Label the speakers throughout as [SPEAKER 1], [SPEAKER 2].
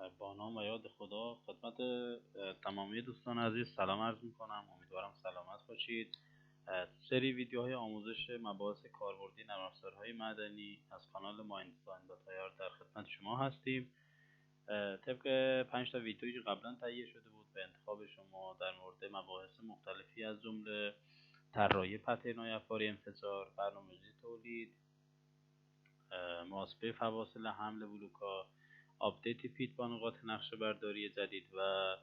[SPEAKER 1] با نام و یاد خدا خدمت تمامی دوستان عزیز سلام عرض میکنم. امیدوارم سلامت باشید. سری ویدیوهای آموزش مباحث کاربردی نرم افزارهای معدنی از کانال مایندساین داتایار در خدمت شما هستیم. طبق 5 تا ویدیویی که قبلا تهیه شده بود به انتخاب شما در مورد مباحث مختلفی از جمله طراحی پترن‌های افباری انفجار، برنامه‌ریزی تولید، محاسبه فواصل حمل بلوک‌ها، آپدیت فیت با نقاط نقشه برداری جدید و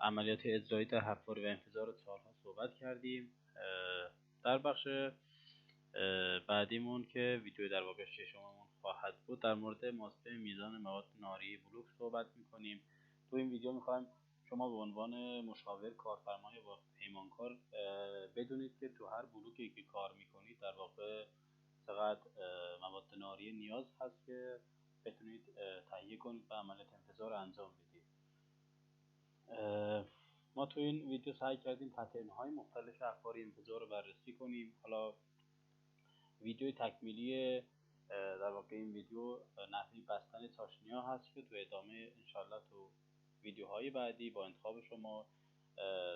[SPEAKER 1] عملیات اجرایی در حفاری و انفجار چال‌ها صحبت کردیم. در بخش بعدیمون که ویدیو در واقع ششممون خواهد بود در مورد محاسبه میزان مواد ناری بلوک صحبت میکنیم. تو این ویدیو میخوایم شما به عنوان مشاور کارفرمای و پیمانکار بدونید که تو هر بلوکی که کار میکنید در واقع چقدر مواد ناری نیاز هست که بتونید تهیه کنید و عملیات انفجار انجام بدید. ما تو این ویدیو سعی کردیم پترن های مختلف حفاری انفجار رو بررسی کنیم. حالا ویدیو تکمیلی در واقع این ویدیو نحوه بستن چاشنی ها هست که تو ادامه انشالله تو ویدیوهای بعدی با انتخاب شما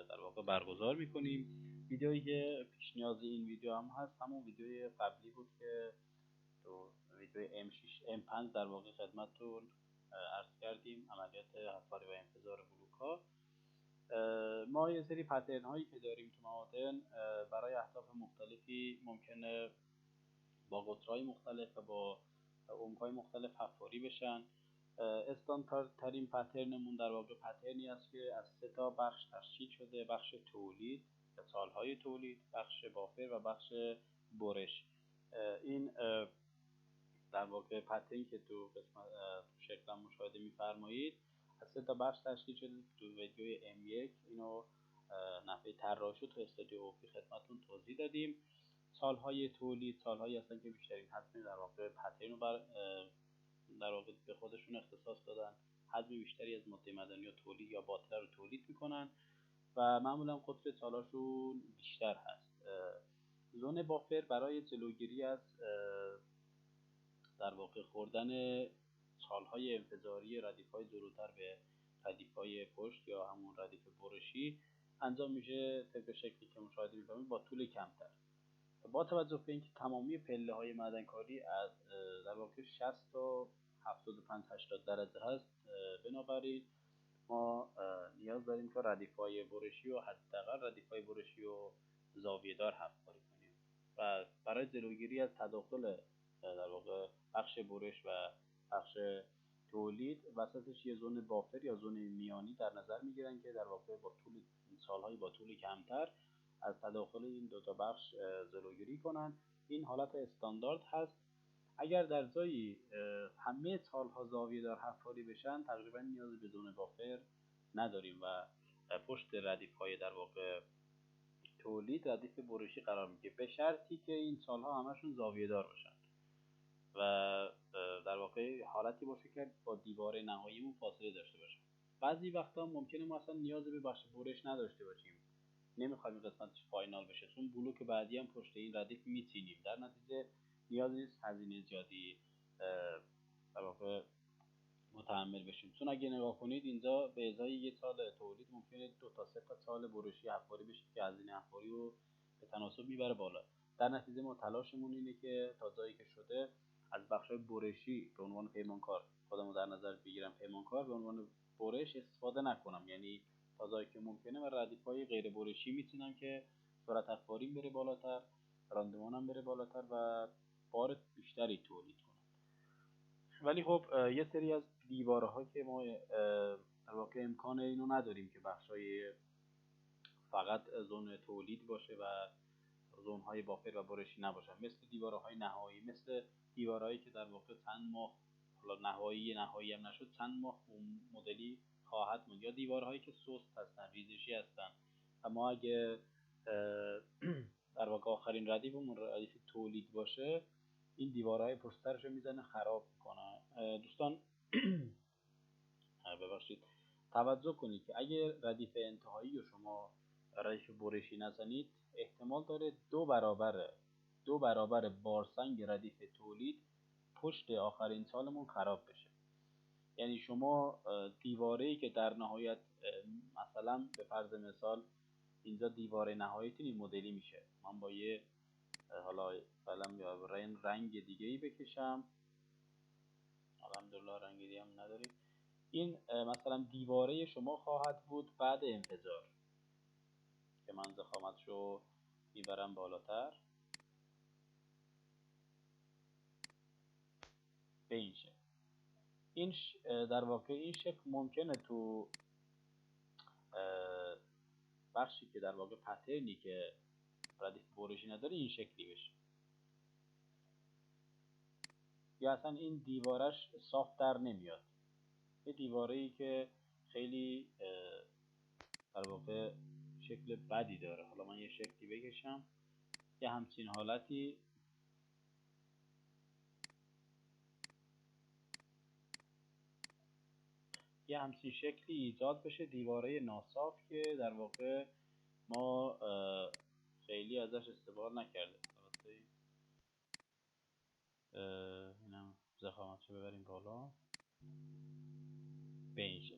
[SPEAKER 1] در واقع برگزار میکنیم. ویدیویی که پیش نیاز این ویدیو هم هست همون ویدیوی قبلی بود که تو ویدیو M6 M5 در واقع خدمتتون عرض کردیم عملیات حفاری و انفجار بلوک ها. ما یه سری پترن هایی که داریم تو معادن برای اهداف مختلفی ممکنه با قطرهای مختلف و با عمق‌های مختلف حفاری بشن. استانداردترین پترنمون در واقع پترنی است که از 3 تا بخش تشکیل شده: بخش تولید یا سالهای تولید، بخش بافر و بخش برش. این در واقع پترنی که تو شکل مشاهده می‌فرمایید از 3 تا بخش تشکیل شده. تو ویدیوی M1 اینو نحوه طراحی تو استودیو اوفی خدمتتون توضیح دادیم. سالهای تولید سالهایی هستن که بیشترین حجم در واقع پترن رو در واقع به خودشون اختصاص دادن، حجم بیشتری از ماده معدنی رو تولید یا باطله رو تولید میکنن و معمولا قطر سالاشون بیشتر هست. زون بافر برای جلوگیری از در واقع خوردن سالهای انفجاری ردیف‌های جلوتر به ردیف‌های پشت یا همون ردیف برشی انجام میشه طبق شکلی که مشاهده می‌فرمایید با طول کمتر. با توجه به اینکه تمامی پله‌های معدنکاری از در واقع 60 تا 75-80 درجه هست، بنابراین ما نیاز داریم که ردیف‌های برشی و حداقل ردیف‌های برشی و زاویه‌دار حفاری کنیم و برای جلوگیری از تداخل در واقع بخش برش و بخش تولید وسطش یه زون بافر یا زون میانی در نظر میگیرن که در واقع با طول سالهای با طول کمتر از تداخل این دو تا بخش جلوگیری کنن. این حالت استاندارد هست. اگر در جایی همه سالها زاویه دار حفاری بشن تقریبا نیاز به زون بافر نداریم و پشت ردیف های در واقع تولید ردیف برشی قرار میگیره، به شرطی که این سالها همشون زاویه دار باشن و در واقع حالتی باشه که با دیوار نهاییمون فاصله داشته باشه. بعضی وقتا ممکنه ما اصلا نیاز به بخش برش نداشته باشیم، نمیخوایم این قسمتش فاینال بشه چون بلوک بعدی هم پشت این ردیف میچینیم، در نتیجه نیاز نیست هزینه زیادی در واقع متحمل بشیم. چون اگه نگاه کنید اینجا به ازای 1 سال تولید ممکنه 2 تا 3 تا سال برشی حفاری بشه که هزینه حفاری رو به تناسب میبره بالا. در نتیجه ما تلاشمون اینه که تا جایی که شده از بخش‌های برشی به عنوان پیمانکار خودمو در نظر بگیرم، پیمانکار به عنوان برش استفاده نکنم، یعنی تا جایی که ممکنه من ردیف‌های غیر برشی میتونم که سرعت حفاریم بره بالاتر، راندمانم بره بالاتر و بار بیشتری تولید کنم. ولی خب یه سری از دیوارها که ما در واقع امکان اینو نداریم که بخشای فقط زون تولید باشه و زونهای بافر و برشی نباشن، مثل دیوارهای نهایی، مثل دیوارهایی که در واقع چند ماه حالا نهایی هم نشد چند ماه مدلی خواهد موند، یا دیوارهایی که سست هستن، ریزشی هستن و ما اگه در واقع آخرین ردیفمون ردیف تولید باشه این دیوارهای پشت سرش رو میزنه خراب میکنه. دوستان ببخشید توجه کنید که اگه ردیف انتهایی رو شما ردیف برشی نزنید احتمال داره دو برابر بارسنگ ردیف تولید پشت آخرین سالمون خراب بشه. یعنی شما دیواره‌ای که در نهایت مثلا به فرض مثال اینجا دیواره نهاییتون این مدلی میشه. من با یه حالا قلم یا رنگ دیگه ای بکشم، الحمدلله رنگ دیگه هم نداریم. این مثلا دیواره شما خواهد بود بعد انفجار که من ضخامتشو میبرم بالاتر به این شکل. این در واقع این شکل ممکنه تو بخشی که در واقع پترنی که ردیف برشی نداره این شکلی بشه، یا اصلا این دیوارش صاف در نمیاد. یه دیواره‌ای که خیلی در واقع شکل بدی داره. حالا من یه شکلی بکشم، یه همچین حالتی یه همچین شکلی ایجاد بشه، دیواره ناصاف که در واقع ما خیلی ازش استفاده نکرده. اینم ضخامتشو ببریم بالا به این شکل.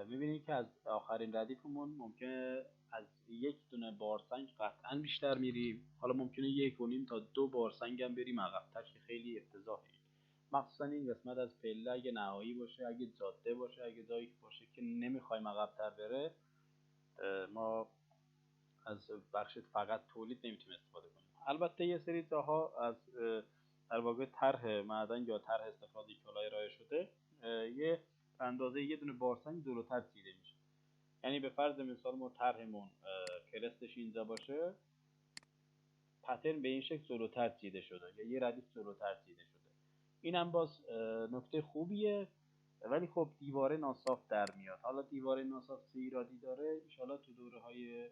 [SPEAKER 1] میبینید که از آخرین ردیفمون ممکنه از یک دونه بارسنگ قطعا بیشتر میریم، حالا ممکنه 1.5 تا 2 بارسنگ هم بریم عقب‌تر که خیلی افتضاحه. مخصوصا این قسمت از پله اگه نهایی باشه، اگه جاده باشه، اگه جایی باشه که نمیخوایم عقب‌تر بره، ما از بخش فقط تولید نمیتونیم استفاده کنیم. البته یه سری جاها از در واقع طرح معدن یا طرح استخراج کالای ارائه شده، یه اندازه یه دونه بارسنگ جلوتر چیده میشه. یعنی به فرض مثال ما طرحمون کرستش اینجا باشه، پترن به این شکل جلوتر چیده شده یا یه ردیف جلوتر چیده شده. این هم باز نکته خوبیه، ولی خب دیواره ناصاف در میاد. حالا دیواره ناصاف چه ایرادی داره؟ انشاءالله تو دوره های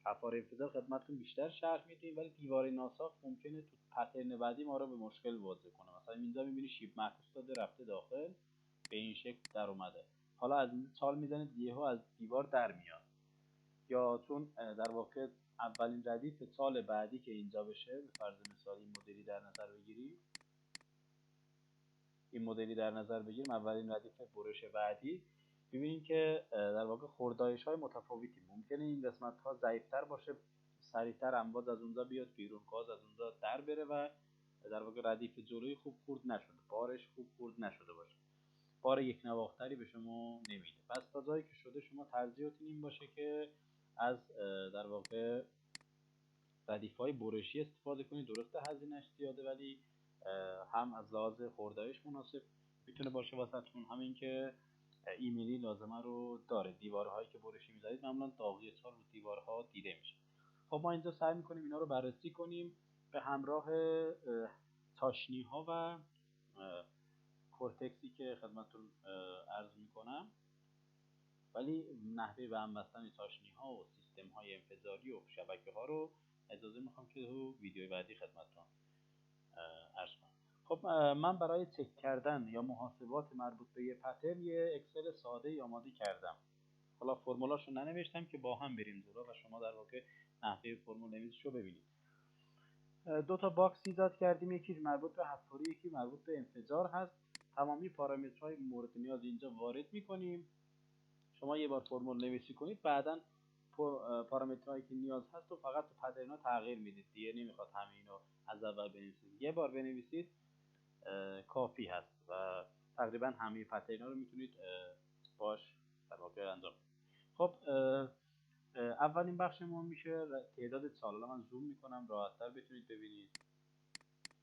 [SPEAKER 1] افار انفجار خدمتتون بیشتر شرح میدیم. ولی دیواره ناصاف ممکنه تو پترن بعدی ما رو به مشکل واضح کنه. مثلا اینجا میبینی شیب معکوس داده رفته داخل، به این شکل در اومده. حالا از این چال میزنه یهو از دیوار در میاد، یا چون در واقع اولین ردیف سال بعدی که اینجا بشه، به فرض مثال این مدلی در نظر بگیریم، اولین ردیف برش بعدی، ببینیم که در واقع خوردایش های متفاوتی ممکنه این قسمت ها ضعیفتر باشه، سریعتر امواج از اونجا بیاد بیرون، گاز از اونجا در بره و در واقع ردیف جلوی خوب خورد نشده، بارش خوب خورد نشده باشه، بار یک نواختری به شما نمیده. پس تا جایی که شده شما ترجیحتون این باشه که از در واقع ردیف های برشی استفاده کنید. درسته هزینه‌اش زیاده، ولی هم از لحاظ خوردایش مناسب میتونه باشه واسهتون، همین که ایمنی لازمه رو داره. دیوارهایی که برشی میذارید معمولا داغی سال رو دیوارها دیده میشه. خب ما اینجا سعی میکنیم اینا رو بررسی کنیم به همراه چاشنی ها و کورتکسی که خدمتتون عرض میکنم. ولی نحوه به هم بستن چاشنی ها و سیستم های انفجاری و شبکه ها رو اجازه میخوام که تو ویدیوی بعدی خدمتتون عرض کنم. خب من برای چک کردن یا محاسبات مربوط به یه پترن یه اکسل ساده آماده کردم. حالا فرمولاشو ننوشتم که با هم بریم جلو و شما در واقع نحوه فرمول نویسیشو ببینید. دو تا باکس ایجاد کردیم، یکی مربوط به حفاری، یکی مربوط به انفجار هست. تمامی پارامترهای مورد نیاز اینجا وارد میکنیم. شما یه بار فرمول نویسی کنید، بعدا پارامترهایی که نیاز هست و فقط تو پترنا تغییر میدید دیگه، نمیخواد همه اینو از اول بنویسید. یه بار بنویسید کافی هست و تقریبا همه پترنا رو میتونید باش در واقع انجام بدید. خب اولین بخشمون میشه تعداد سال. حالا من زوم میکنم راحت‌تر بتونید ببینید،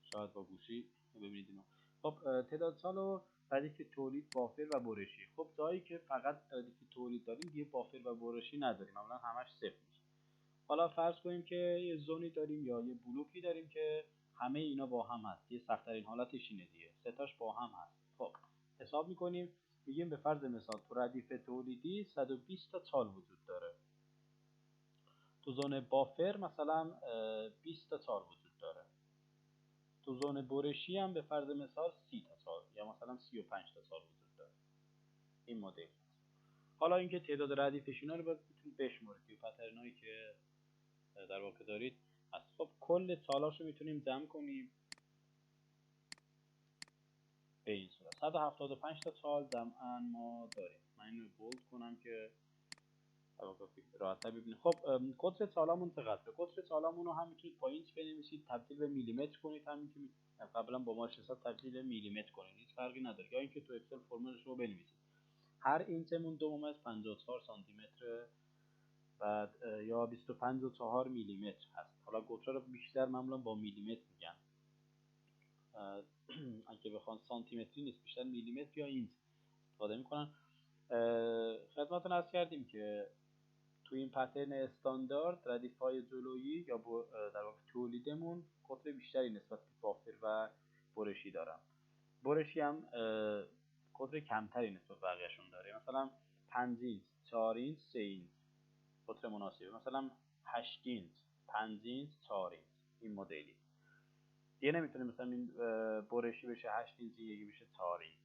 [SPEAKER 1] شاید با گوشی ببینید اینو. خب تعداد سال و ردیف تولید، بافر و برشی. خب جایی که فقط ردیف تولید داریم دیگه بافر و برشی نداریم، معمولا همش صفر میشه. حالا فرض کنیم که یه زونی داریم یا یه بلوکی داریم که همه اینا با هم هست. یه سخت‌ترین حالتش اینه دیگه، ستاش با هم هست. خب حساب میکنیم، میگیم به فرض مثال تو ردیف تولیدی 120 تا چال وجود داره، تو زون بافر مثلا 20 تا چال وجود داره، تو زون برشی هم به فرض مثال 30 تا چال یا مثلا 35 تا چال وجود داره. این مدل. حالا اینکه تعداد ردیفش اینا رو باید میتونید بشمارید توی پترنایی که در واقع دارید. خب کل چالاشو میتونیم جمع کنیم. به این صورت 175 تا چال جمعاً ما داریم. من اینو بولد کنم که راحت‌تر ببینید. خب قطر چالامون چقدره؟ قطر چالامون رو هم میتونید با اینچ بنویسید، تبدیل به میلیمتر کنید، همین که قبلا با مارش حساب تبدیل به میلیمتر کنید، هیچ فرقی نداره، یا اینکه تو اکسل فرمولش رو بنویسید. هر اینچمون 2.54 سانتی متر، بعد یا 25.4 میلیمتر هست. حالا قطر رو بیشتر معمولا با میلیمتر میگن، اگه بخوان سانتی متری نیست، بیشتر میلیمتر یا اینچ استفاده میکنن. خدمتتون عرض کردیم که تو این پترن استاندارد ردیف‌های جلویی یا در واقع تولیدمون قطر بیشتری نسبت به بافر و برشی دارن. برشی هم قطر کمتری نسبت به بقیه‌شون داره، مثلا 5 اینچ، 4 اینچ، 3 اینچ قطر مناسبه، مثلا 8 اینچ، 5 اینچ، 4 اینچ این مدلی. دیگه نمیتونه مثلا این برشی بشه 8 اینچ، یکی بشه 4 اینچ.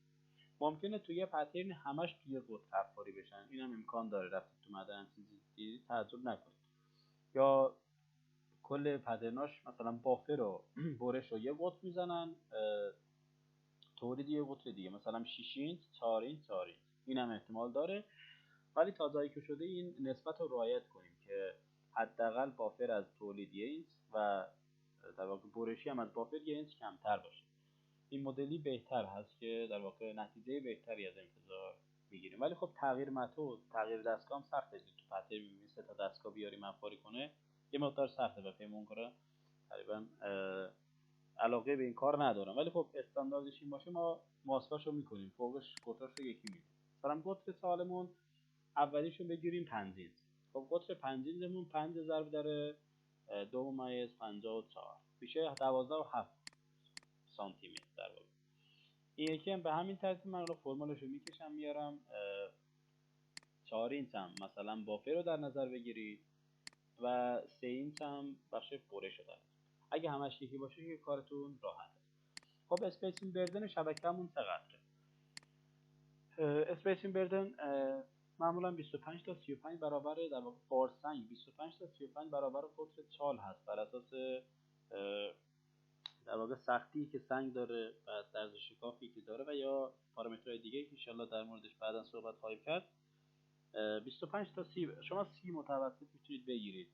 [SPEAKER 1] ممکنه توی یه پترن همش توی قطر حفاری بشن، اینم امکان داره. رفتید تو معدن چیزی تعجب نکنید. یا کل پترناش مثلا بافر و برش رو یه قطر میزنن، تولید یه قطر دیگه، مثلا 6 اینچ، 4 اینچ، 4 اینچ، اینم احتمال داره. ولی تا جایی که شده این نسبت رو رعایت کنیم که حداقل بافر از تولید یه اینچ و در واقع برشی هم از بافر یه اینچ کمتر باشه. این مدلی بهتر هست که در واقع نتیجه بهتری از انتظار میگیریم. ولی خب تغییر متد، تغییر دستگاه هم سخته. تو پتر می‌بینید 3 تا دستگاه بیاریم افاری کنه، یه مقدار سخته و پیمون کنه تقریبا علاقه به این کار ندارم. ولی خب استانداردش این باشه، ما ماسکاشو میکنیم، فوقش قطرش رو یکی میدیم. مثلا قطر سالمون اولیشو بگیریم 5 اینچ. خب قطر 5 اینچمون 5 ضرب در 2.54 میشه 12.7 سانتی متر در واقع. این یکی هم به همین ترتیب من رو فرمولش رو میکشم میارم. 4 اینچ هم مثلا بافر رو در نظر بگیرید و 3 اینچ هم بخش برش رو در نظر. اگه همش یکی باشه که کارتون راحته. خب اسپیسینگ بردن شبکه‌مون چقدره؟ اسپیسینگ بردن معمولا 25 تا 35 برابر در واقع بارسنگ، 25 تا 35 برابر قطر چال هست، بر اساس در واقع سختی که سنگ داره و درز شکافی که داره و یا پارامترهای دیگه که انشالله در موردش بعدا صحبت خواهیم کرد. 25 تا 30 شما 30 متوسط میتونید بگیرید.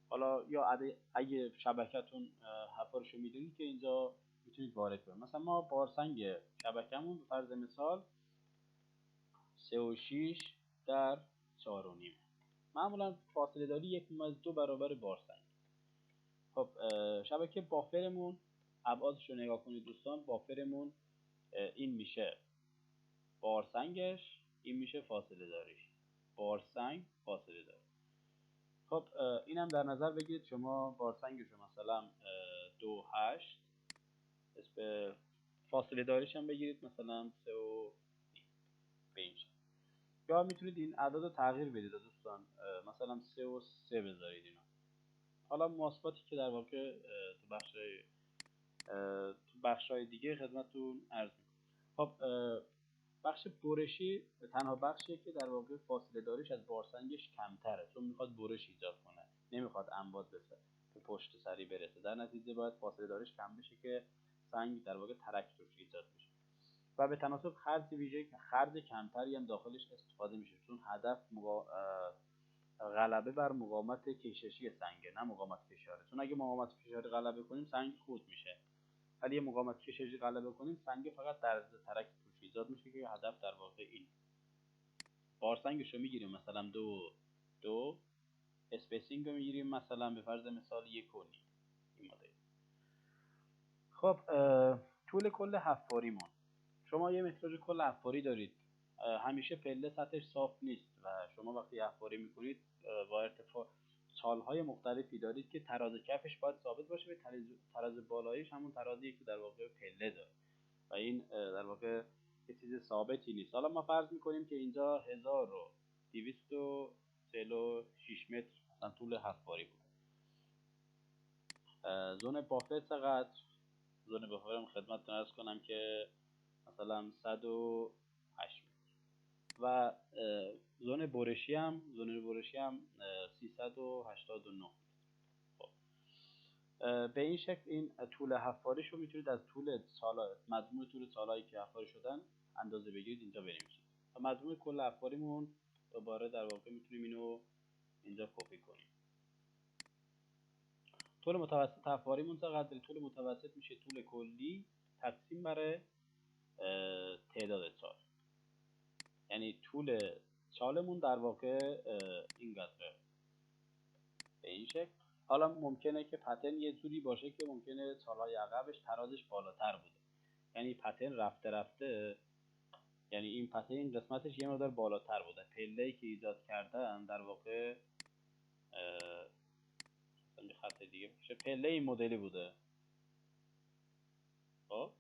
[SPEAKER 1] حالا یا اگه شبکه‌تون حفارشو میدونید که اینجا میتونید وارد کنید. مثلا ما بارسنگ شبکه‌مون به فرض مثال 3.6 در 4.5، معمولا فاصله داری 1.2 برابر بارسنگ. خب شبکه بافرمون ابعادش رو نگاه کنید دوستان. بافرمون این میشه بارسنگش، این میشه فاصله داریش، بارسنگ فاصله داری. خب اینم در نظر بگیرید. شما بارسنگش رو مثلا 2.8، فاصله داریش هم بگیرید مثلا 3.5 به این شکل. یا میتونید این اعداد رو تغییر بدید دوستان، مثلا 3.3 بذارید اینا. حالا مواصفاتی که در واقع تو بخش‌های دیگه خدمتتون عرض می‌کنم. خب بخش برشی تنها بخشیه که در واقع فاصله داریش از بارسنگش کمتره، چون میخواد برش ایجاد کنه، نمیخواد انباز به پشت سری برسه. در نتیجه باید فاصله داریش کم بشه که سنگ در واقع ترک توش ایجاد بشه. و به تناسب خرج ویژه خرج کمتری هم داخلش استفاده میشه، چون هدف غلبه بر مقاومت کششی سنگه، نه مقاومت فشاره. چون اگه مقاومت فشاری غلبه کنیم سنگ خرد میشه، ولی مقاومت کششی غلبه کنیم سنگ فقط در ترک توش ایجاد میشه که هدف در واقع این. بارسنگش رو میگیریم مثلا 2 اسپیسینگ رو میگیریم مثلا به فرض مثال 1.5 این مدل. خب طول کل حفاریمون، شما یه متراژ کل حفاری دارید، همیشه پله سطحش صاف نیست و شما وقتی حفاری میکنید با ارتفاع چالهای مختلفی دارید که تراز کفش باید ثابت باشه به تراز بالاییش، همون ترازی که در واقع پله داره و این در واقع یه چیز ثابتی نیست. حالا ما فرض میکنیم که اینجا 1246 متر مثلا طول حفاری بود. زون بافر چقدر؟ زون بافر هم خدمتتون عرض کنم که مثلا 108 متر و زون برشی هم 389 متر. خب به این شکل این طول حفاریش رو میتونید از طول سالا، مجموع طول سالایی که حفاری شدن اندازه بگیرید اینجا بنویسید. و مجموع کل حفاریمون دوباره در واقع میتونیم اینو اینجا کپی کنیم. طول متوسط حفاریمون چقدر؟ طول متوسط میشه طول کلی تقسیم بر تعداد سال. یعنی طول سالمون در واقع اینقدره، به این شکل. حالا ممکنه که پترن یه جوری باشه که ممکنه سالهای عقبش ترازش بالاتر بوده، یعنی پترن رفته رفته، یعنی این پترن این قسمتش یه مقدار بالاتر بوده. پله‌ای که ایجاد کردن در واقع مثلا خط دیگه بکشه، پله این مدلی بوده. خب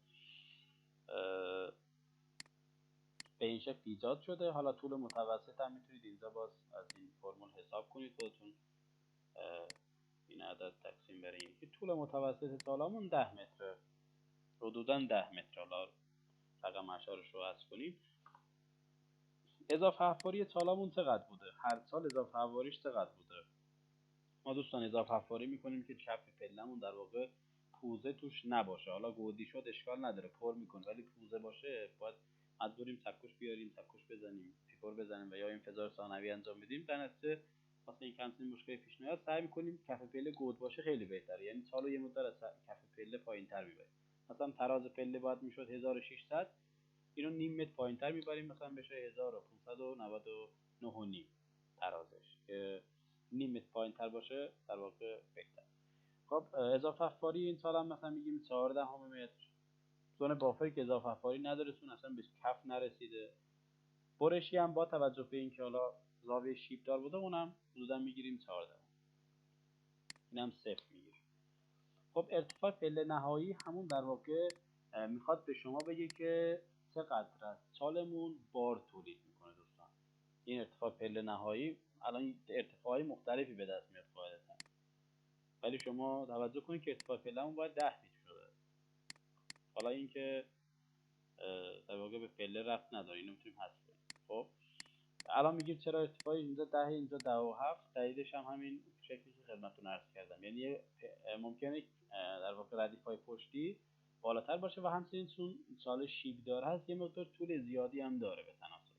[SPEAKER 1] به این شکل ایجاد شده. حالا طول متوسط هم میتونید اینجا باز از این فرمول حساب کنید خودتون. این عدد تقسیم بر این که طول متوسط سالمون 10 متره، حدودا 10 متر. حالا رقم اشارش رو حذف کنیم. اضافه حفاری سالمون چقدر بوده؟ هر سال اضافه حفاریش چقدر بوده؟ ما دوستان اضافه حفاری میکنیم که کف پله‌مون در واقع پوزه توش نباشه. حالا گودی شد اشکال نداره، پر میکنه، ولی پوزه باشه باید مجبوریم چکش بیاریم، چکش بزنیم، پیپر بزنیم و یا انفجار ثانوی انجام بدیم. در نتیجه واسه این کانسل مشکل پیش نیاد سعی میکنیم کف پله گود باشه، خیلی بهتره. یعنی سالو یه مقدار از کف پله پایین‌تر میبریم. مثلا تراز پله باید میشد 1600، اینو نیم متر پایین‌تر میبریم، مثلا بشه 1599 و نیم ترازش، که نیم متر پایین‌تر باشه در واقع بهتر. خب اضافه حفاری این سال هم مثلا میگیم 14 متر. زون بافری که اضافه حفاری نداره چون اصلا به کف نرسیده. برشی هم با توجه به اینکه حالا زاویه شیب دار بوده اونم حدودا میگیریم 14. اینم صفر میگیریم. خب ارتفاع پله نهایی همون در واقع میخواد به شما بگه که چقدر از سالمون بار تولید میکنه دوستان. این ارتفاع پله نهایی الان ارتفاعی مختلفی به دست میاد قاعدتا، ولی شما توجه کنید که ارتفاع پله‌مون باید 10 متر شده. حالا اینکه در واقع به پله رفت نداره، اینو میتونیم حذف کنیم. خب الان میگیم چرا ارتفاعی اینجا 10 اینجا 17. دلیلش هم همین شکلی که خدمتتون عرض کردم، یعنی ممکنه در واقع ردیف‌های پشتی بالاتر باشه و همچنین چون سال شیب دار هست یه مقدار طول زیادی هم داره به تناسب.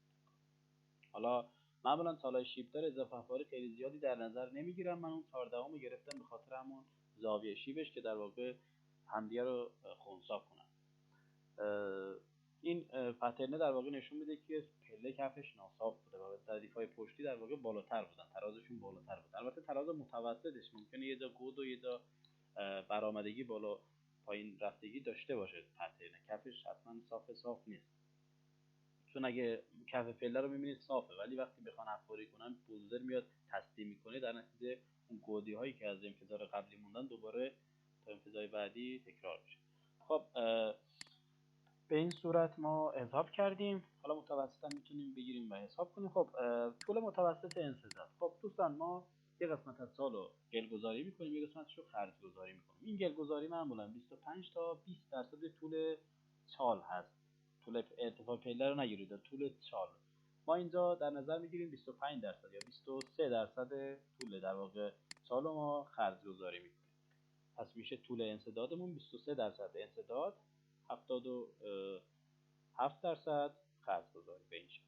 [SPEAKER 1] حالا معمولا سالهای شیب دار اضافه حفاری خیلی زیادی در نظر نمیگیرم. من اون 14 رو گرفتم به خاطر همون زاویه شیبش که در واقع همدیگه رو خنثی کنن. این پترنه در واقع نشون میده که پله کفش ناصاف بوده و ردیف‌های پشتی در واقع بالاتر بودن، ترازشون بالاتر بود. البته تراز متوسطش ممکنه یه جا گود و یه جا برآمدگی بالا پایین رفتگی داشته باشه. پترنه کفش حتما صاف نیست، چون اگه کف پله رو میبینید صافه ولی وقتی بخوان حفاری کنن بولدر میاد تصدیح میکنه، در نتیجه اون گودی هایی که از انفجار قبلی موندن دوباره تا انفجار بعدی تکرار میشه. خب به این صورت ما حساب کردیم. حالا متوسط هم میتونیم بگیریم و حساب کنیم. خب طول متوسط انسداد. خب دوستان ما یه قسمت از سال رو گلگذاری میکنیم، یه قسمتش رو خرج گذاری میکنیم. این گلگذاری معمولا 25 تا 20% طول سال هست. طول ارتفاع پله رو نگیرید، طول سال. ما اینجا در نظر میگیریم 25% یا 23% طول در واقع سال ما خرج گذاری میکنیم. پس میشه طول انسدادمون 23% انسداد، 77% خرج گذاری. به این شکل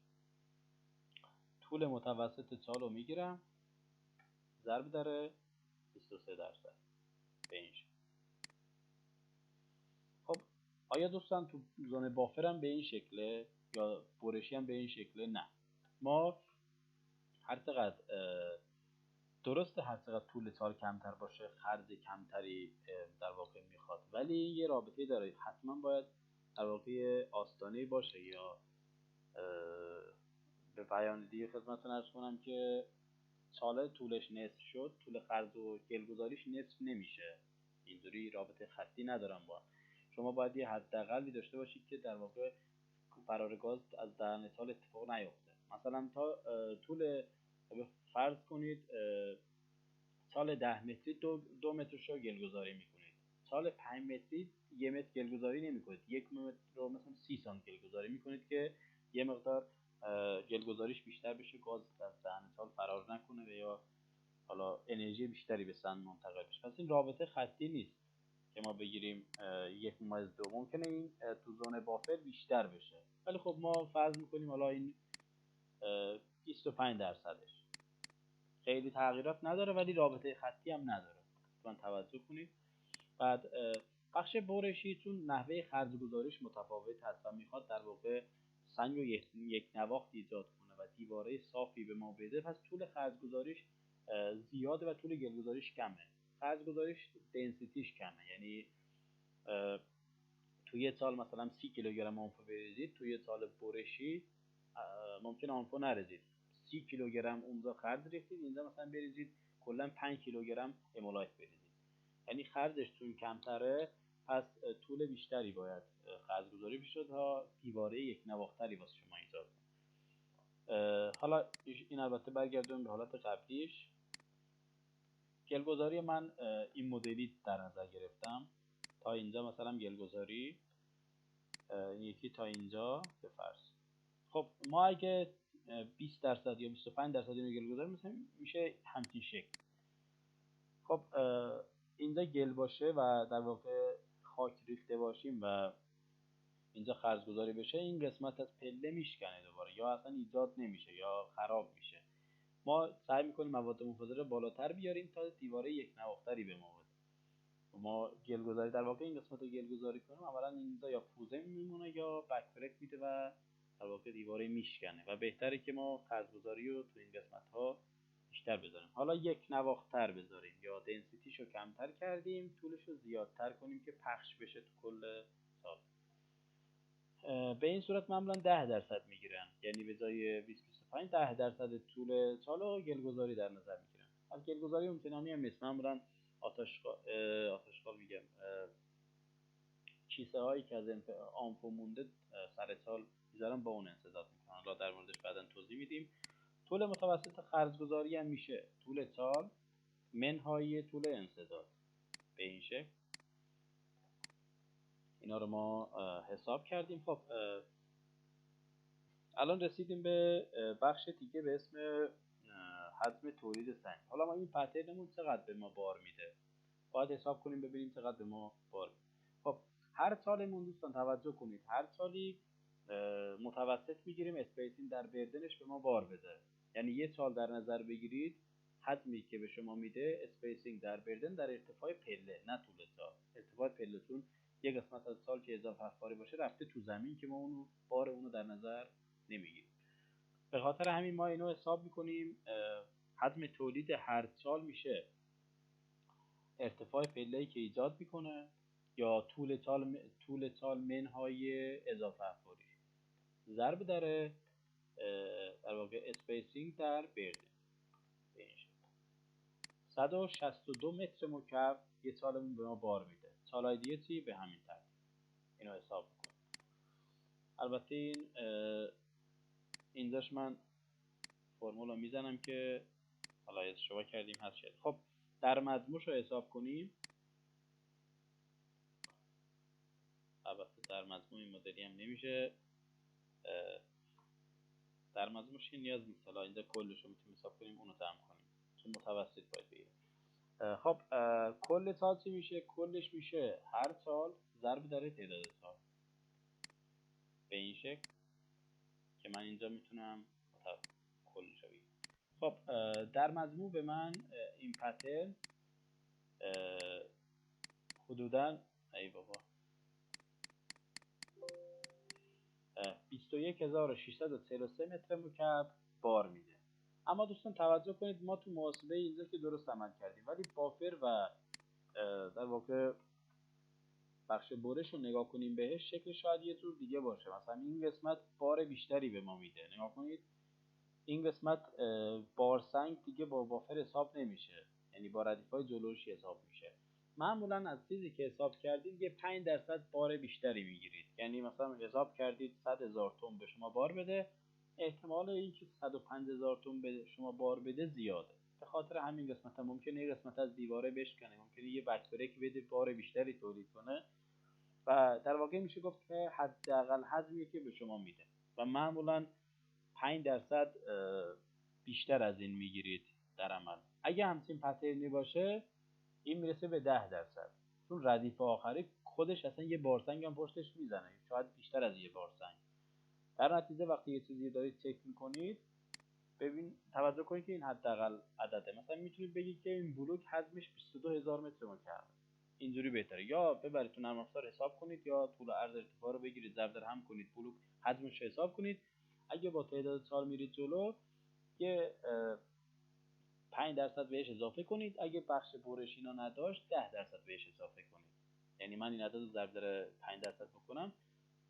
[SPEAKER 1] طول متوسط سال رو میگیرم ضرب داره 23%. به این شکل. خب آیا دوستان تو زون بافر هم به این شکله یا برشی هم به این شکله؟ نه، ما هر چقدر درسته هر چقدر طول سال کمتر باشه خرج کمتری در واقع میخواد، ولی یه رابطه داره. حتما باید در واقع آستانه باشه یا به بیان دیگه خدمتتون عرض کنم که سال طولش نصف شد، طول خرج و گلگذاریش نصف نمیشه. اینجوری رابطه خطی ندارم با شما. باید یه حداقلی داشته باشید که در واقع فرار گاز از دهن سال اتفاق نیفته. مثلا تا طول فرض کنید سال 10 متری 2 متر رو گلگذاری میکنید، سال 5 متری 1 متر گلگذاری نمیکنید، 1 متر رو مثلا 30 سانتی گلگذاری میکنید که یه مقدار گلگذاریش بیشتر بشه، گاز از دهن سال فرار نکنه و یا حالا انرژی بیشتری به سن منتقل بشه. پس این رابطه خطی نیست که ما بگیریم 1/2 ممکنه این تو زون بافر بیشتر بشه، ولی خب ما فرض میکنیم حالا این 25 درصدش خیلی تغییرات نداره ولی رابطه خطی هم نداره. لطفاً توجه کنید. بعد بخش برشی چون نحوه خرج‌گذاریش متفاوت هست و میخواد در واقع سنگ و یک نواخت ایجاد کنه و دیواره صافی به ما بده، پس طول خرج‌گذاریش زیاده و طول گل‌گذاریش کمه. خرج‌گذاریش دنسیتیش کمه، یعنی توی یه سال مثلا 30 کیلوگرم آنفو بریزید، توی یه سال برشی ممکن آنفو نریزید، 30 کیلوگرم اونجا خرج ریختید، اینجا مثلا بریزید کلا 5 کیلوگرم امولایت بریزید، یعنی خرجش چون کمتره پس طول بیشتری باید خرج گذاری بشه تا دیواره یک نواختری واسه شما ایجاد کنه. حالا این البته برگردون به حالت قبلیش. گلگذاری من این مدلی در نظر گرفتم، تا اینجا مثلا گلگذاری، یکی تا اینجا به فرض. خب ما اگه 20 درصد یا 25 درصد اینو گلگذاری مثلا میشه همچین شکل. خب اینجا گل باشه و در واقع خاک ریخته باشیم و اینجا خرج گذاری بشه، این قسمت از پله میشکنه دوباره، یا اصلا ایجاد نمیشه یا خراب میشه. ما سعی میکنیم مواد منفجره بالاتر بیاریم تا دیواره یک نواختری به ما بده. ما گل گذاری در واقع این قسمت رو گل گذاری کنیم، اولا اینجا یا پوزه میمونه یا بکفرک میده و در واقع دیواره میشکنه و بهتره که ما خرج گذاری رو تو این قسمت ها بیشتر بذاریم. حالا یک نواختر بذاریم یا دنسیتیشو کمتر کردیم، طولشو زیادتر کنیم که پخش بشه تو کل سال. به این صورت معمولا 10 درصد میگیرن، یعنی به جای 20-25 10 درصد طول سال رو گلگذاری در نظر میگیرن. از گلگذاری امتنانی هم نیست، معمولا آتشغال میگم، کیسه هایی که از آنفو مونده سر سال میذارن با اون انسداد میکنن، حالا در موردش بعدا توضیح میدیم. طول متوسط خرجگذاری هم میشه طول سال منهای طول انسداد، به این شکل. اینا رو ما حساب کردیم. خب الان رسیدیم به بخش دیگه به اسم حجم تولید سنگ. حالا ما این پترنمون چقدر به ما بار میده باید حساب کنیم ببینیم چقدر به ما بار میده. خب هر سالمون دوستان توجه کنید، هر سالی متوسط میگیریم اسپیسینگ در بردنش به ما بار بده. یعنی یه سال در نظر بگیرید حجمی که به شما میده اسپیسینگ در بردن در ارتفاع پله، نه طول سال. ارتفاع پله چون یه قسمت از سال که اضافه افکاری باشه رفته تو زمین که ما اونو بار اونو در نظر نمیگیریم. به خاطر همین ما اینو حساب میکنیم. حجم تولید هر سال میشه ارتفاع پله‌ای که ایجاد میکنه یا طول سال منهای اضافه افکاری ضرب در واقع اسپیسینگ در بردن. 162 متر مکعب یه سالمون به ما بار میده. سالهای دیگه چی؟ به همین ترتیب اینو حساب میکنیم. البته این اینجاش من فرمول رو میزنم که حالا اشتباه کردیم هست شد. خب در مجموعش رو حساب کنیم. البته در مجموع این مدلی هم نمیشه، در مجموعش نیاز نیست. حالا اینجا کلش رو میتونیم حساب کنیم، اونو جمع کنیم چون متوسط باید بگیریم. خب کل سال چی میشه؟ کلش میشه هر سال ضرب در تعداد سال، به این شکل که من اینجا میتونم کلش رو بگیرم. خب در مجموع به من این پترن حدوداً 21643 متر مکعب بار میده. اما دوستان توجه کنید ما تو محاسبه اینجا که درست عمل کردیم، ولی بافر و در واقع بخش برش رو نگاه کنیم بهش شکل شاید یه جور دیگه باشه. مثلا این قسمت بار بیشتری به ما میده، نگاه کنید این قسمت بار سنگ دیگه با بافر حساب نمیشه، یعنی با ردیفای جلوش حساب میشه. معمولا از چیزی که حساب کردید یه 5 درصد بار بیشتری میگیرید، یعنی مثلا حساب کردید 100,000 تن به شما بار بده، احتمال اینکه 105,000 تن به شما بار بده زیاده. به خاطر همین قسمت ممکنه یه قسمت از دیواره بشکنه، ممکنه یه بک‌برک بده بار بیشتری تولید کنه و در واقع میشه گفت که حداقل حجمی که به شما میده و معمولا 5 درصد بیشتر از این میگیرید در عمل. اگه همچین پترنی باشه این میرسه به 10%، چون ردیف آخری خودش اصلا یه بارسنگ هم پشتش میزنه، شاید بیشتر از یه بارسنگ. در نتیجه وقتی یه چیزی دارید چک میکنید، ببین توجه کنید که این حداقل عدده. مثلا میتونید بگید که این بلوک حجمش 22000 متر مکعب، اینجوری بهتره. یا ببرید تو نرم افزار حساب کنید، یا طول و عرض ارتفاع رو بگیرید ضرب در هم کنید، بلوک حجمش رو حساب کنید. اگه با تعداد سال میرید جلو یه 5% بهش اضافه کنید. اگه بخش برش اینا نداشت 10% بهش اضافه کنید. یعنی من این عدد رو ضرب در 5% بکنم،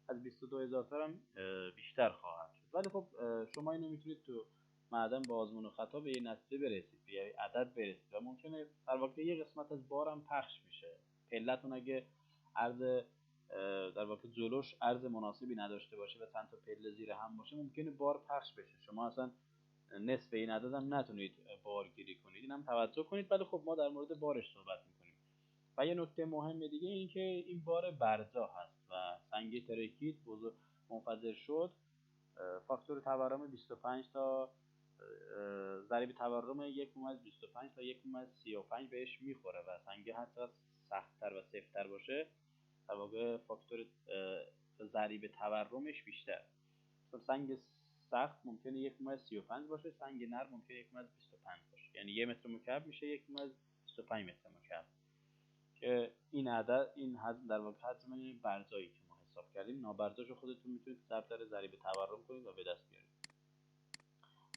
[SPEAKER 1] از 22000 تا هم بیشتر خواهد شد. ولی خب شما اینو میتونید تو معدن با آزمون و خطا به یه نتیجه برسید، به یه عدد برسید، و ممکنه در واقع یه قسمت از بارم پخش میشه. پلتون اگه عرض در واقع جلوش عرض مناسبی نداشته باشه و چند تا پله زیر هم باشه، ممکنه بار پخش بشه، شما اصلا نصف این عدد هم نتونید بارگیری کنید. اینم توجه کنید. ولی خب ما در مورد بارش صحبت میکنیم. و یه نکته مهم دیگه این که این بار برجا هست و سنگ ترکید منفجر شد، فاکتور تورم 25 تا ضریب تورم 1.25 تا 1.35 بهش میخوره و سنگ هر چقدر سخت‌تر و سفت‌تر باشه در واقع فاکتور ضریب تورمش بیشتر. سنگ سخت ممکنه 1.35 باشه، سنگ نرم ممکنه 1.25 باشه، یعنی 1 متر مکعب میشه 1.25 متر مکعب. که این عدد، این حجم در واقع حجم برجایی که ما حساب کردیم. نابرجاشو خودتون میتونید ضرب در ضریب تورم کنید و به دست بیارید.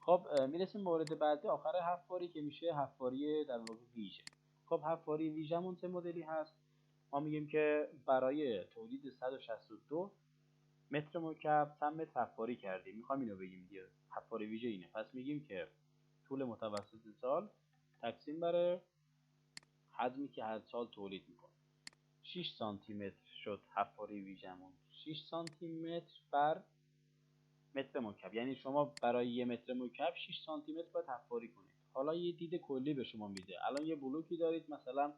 [SPEAKER 1] خب میرسیم مورد بعدی، آخر حفاری، که میشه حفاری در واقع ویژه. خب حفاری ویژه‌مون چه مدلی هست؟ ما میگیم که برای تولید 162 متر مکعب چند متر حفاری کردیم. میخوام اینو بگیم دیگه، حفاری ویژه اینه. پس میگیم که طول متوسط سال تقسیم بر حجمی که هر سال تولید میکنه. 6 سانتی متر شد حفاری ویژمون. 6 سانتی متر بر متر مکعب، یعنی شما برای 1 متر مکعب 6 سانتی متر باید حفاری کنید. حالا یه دید کلی به شما میده. الان یه بلوکی دارید مثلا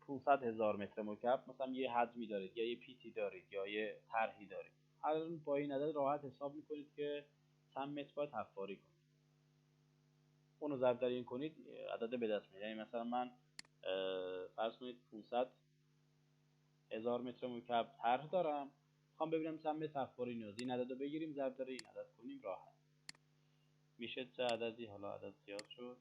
[SPEAKER 1] 500 هزار متر مکعب، مثلا یه حجمی دارید، یا یه پیتی دارید، یا یه طرحی دارید. الان با این عدد راحت حساب میکنید که چند متر باید حفاری کنید. اونو ضرب در این کنید، عدد به دست میاد. یعنی مثلا من فرض کنید 500 هزار متر مکعب طرح دارم، میخوام ببینم چند متر حفاری نیاز. این عدد رو بگیریم ضرب در این عدد کنیم، راحت میشه چه عددی. حالا عدد زیاد شد،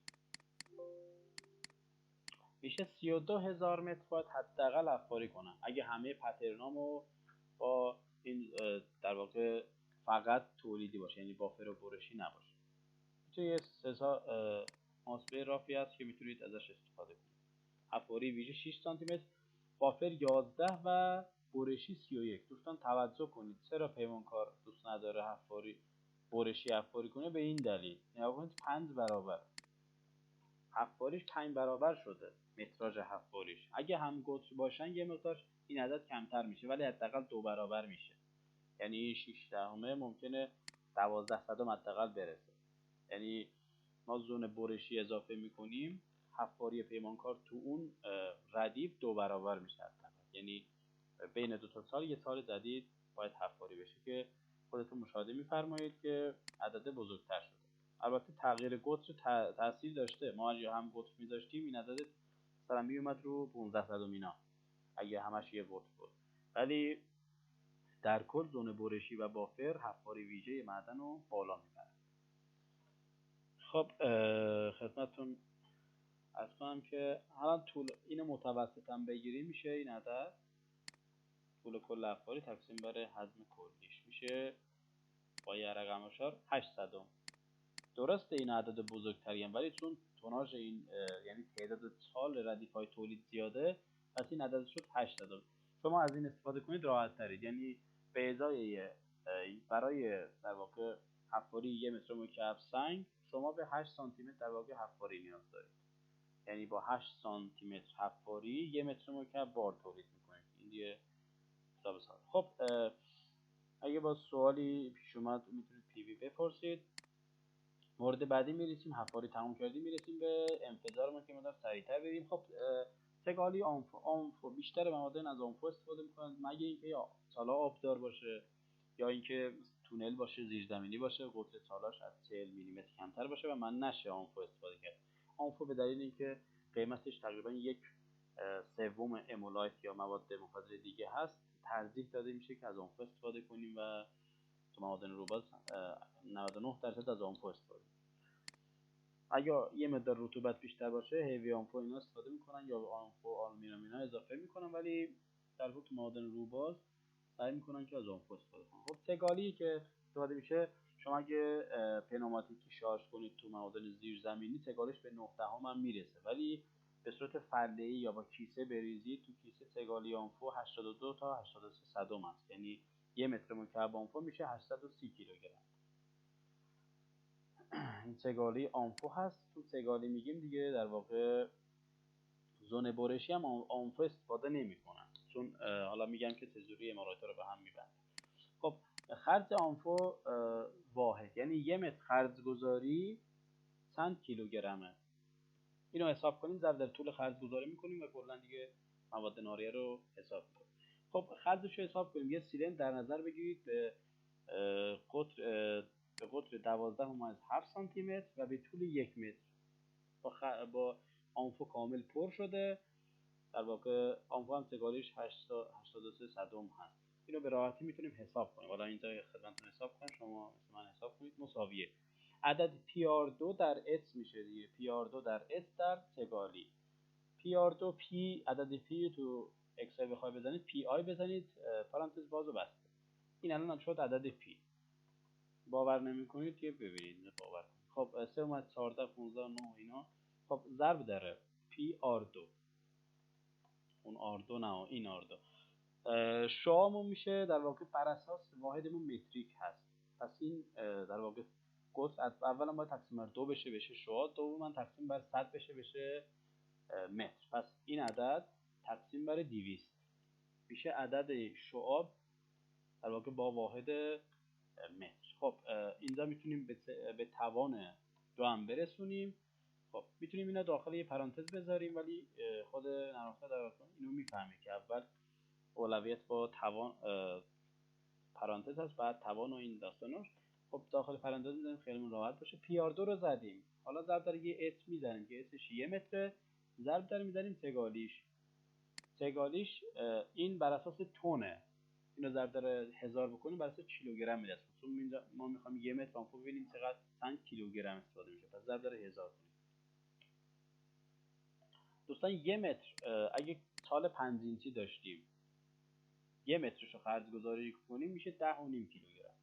[SPEAKER 1] میشه 32000 متر باید حداقل حفاری کنم اگه همه پترنامو با این در واقع فقط تولیدی باشه، یعنی بافر و برشی نباشه. میشه یه ماسبه رافی هست که میتونید ازش استفاده کنید. حفاری ویژه 6 سانتی متر، بافر 11 و برشی 31. دوستان توجه کنید چرا پیمانکار دوست نداره برشی حفاری کنه؟ به این دلیل، نگاه کنید 5 برابر حفاریش 5 برابر شده متراژ حفاریش. اگه هم قطر باشن یه مقدار این عدد کمتر میشه، ولی حداقل 2 برابر میشه. یعنی 6 دهمه ممکنه 12 صدم حداقل برسه. یعنی ما زون برشی اضافه میکنیم، حفاری پیمانکار تو اون ردیف 2 برابر میشه حداقل. یعنی بین 2 تا سال یه سال جدید باید حفاری بشه، که خودتون مشاهده میفرمایید که عدد بزرگتر شده. البته تغییر قطر تاثیر داشته. ما اگه هم قطر میذاشتیم این عدد مثلا میومد رو 15 صدم اینا، اگه همش یه قطر بود. ولی در کل زون برشی و بافر حفاری ویژه معدن رو بالا میبره. خب خدمتتون عرض کنم که الان طول اینو متوسط هم بگیریم، میشه این عدد طول کل حفاری تقسیم بر حجم کلیش، میشه با یه رقم اشار 800. درسته این عدد بزرگتری هم، ولی چون توناژ این یعنی تعداد سال ردیف های تولید زیاده، پس این عدد شد 800. شما از این استفاده کنید راحت ترید. یعنی به ازای برای در واقع حفاری 1 متر مکعب سنگ، شما به 8 سانتی متر در واقع حفاری نیاز دارید. یعنی با 8 سانتی متر حفاری 1 متر مکعب بار تولید میکنید. این دیگه حساب ساده. خب اگه با سوالی پیش اومد میتونید پی وی بپرسید. مورد بعدی میرسیم، حفاری تموم کردیم، میرسیم به انفجار. که مقدار سریعتر بریم. خب تکالی آنفو بیشتر معادن از آنفو استفاده میکنند، مگه اینکه یا سالا آبدار باشه، یا اینکه تونل باشه، زیرزمینی باشه، قطر تالاش از 40 میلیمتر کمتر باشه و من نشه آنفو استفاده کرد. آنفو به دلیل اینکه قیمتش تقریبا 1/3 امولایت یا مواد مخدر دیگه هست، ترجیح داده میشه که از آنفو استفاده کنیم و تو معادن روباز 99% از آنفو استفاده کنیم. اگر یه مقدار رطوبت بیشتر باشه هیوی آنفو اینا استفاده میکنن یا آنفو آلومینیوم اینا اضافه میکنن، ولی در واقع تو معادن روباز سعی میکنن که از آنفو استفاده کنن. خب سگالی که استفاده میشه، شما اگه پنوماتیکی شارژ کنید تو معادن زیرزمینی سگالش به 9 هم میرسه، ولی به صورت فرده‌ای یا با کیسه بریزید تو کیسه سگالی آنفو 82 تا 83 صدم است، یعنی 1 متر مکعب آنفو میشه 830 کیلوگرم. این سگالی آنفو هست. تو سگالی میگیم دیگه در واقع زون برشی هم آنفو استفاده نمیکنن، چون حالا میگم که تزوری امارات رو به هم میبنده. خب خرج آنفو واحد، یعنی 1 متر خرج گذاری چند کیلوگرمه. اینو حساب کنیم، ضرب در طول خرج گذاری میکنیم و کلا دیگه مواد ناریه رو حساب میکنیم. خب خرجش رو حساب کنیم. یه سیلندر در نظر بگیرید به قطر 12.7 سانتی متر و به طول 1 متر با آنفو کامل پر شده. در واقع آنفو هم سگالیش 83 صدم هست. اینو به راحتی میتونیم حساب کنیم. حالا اینجا خدمتتون حساب کنم، شما مثل من حساب کنید. مساویه عدد PR2 در S میشه دیگه. PR2 در S در سگالی. PR2 P عدد P تو اکسل بخوای بزنید PI بزنید، پرانتز باز و بسته. این الان شد عدد P. باور نمیکنید که ببینید، باور کنید. خب 3 اومد 14 15 9 اینا. خب ضرب در PR2، اون R2 نه این R2. شعامون میشه در واقع بر اساس واحدمون متریک هست. پس این در واقع قطر اولا باید تقسیم بر 2 بشه شعاع، دوما تقسیم بر 100 بشه متر. پس این عدد تقسیم بر 200 میشه عدد شعاع در واقع با واحد متر. خب اینجا میتونیم به توان 2 هم برسونیم. خب میتونیم اینا داخل یه پرانتز بذاریم، ولی خود نرم افزار در واقع اینو میفهمه که اول اولویت با توان پرانتز هست، بعد توان و این داستاناش. خب داخل پرانتز میذاریم خیلی راحت باشه. PR2 رو زدیم، حالا ضرب در یه اس میزنیم که اسش 1 متره، ضرب در میزنیم سگالیش این بر اساس تونه. اینو ضرب در 1000 بکنیم بر اساس کیلوگرم میاد. چون ما میخوایم 1 متر آنفو ببینیم چقدر چند کیلوگرم استفاده میشه، پس ضرب در 1000 کنیم. دوستان 1 متر اگه سال 5 اینچی داشتیم 1 مترشو خرج گذاری کنیم میشه 10.5 کیلوگرم.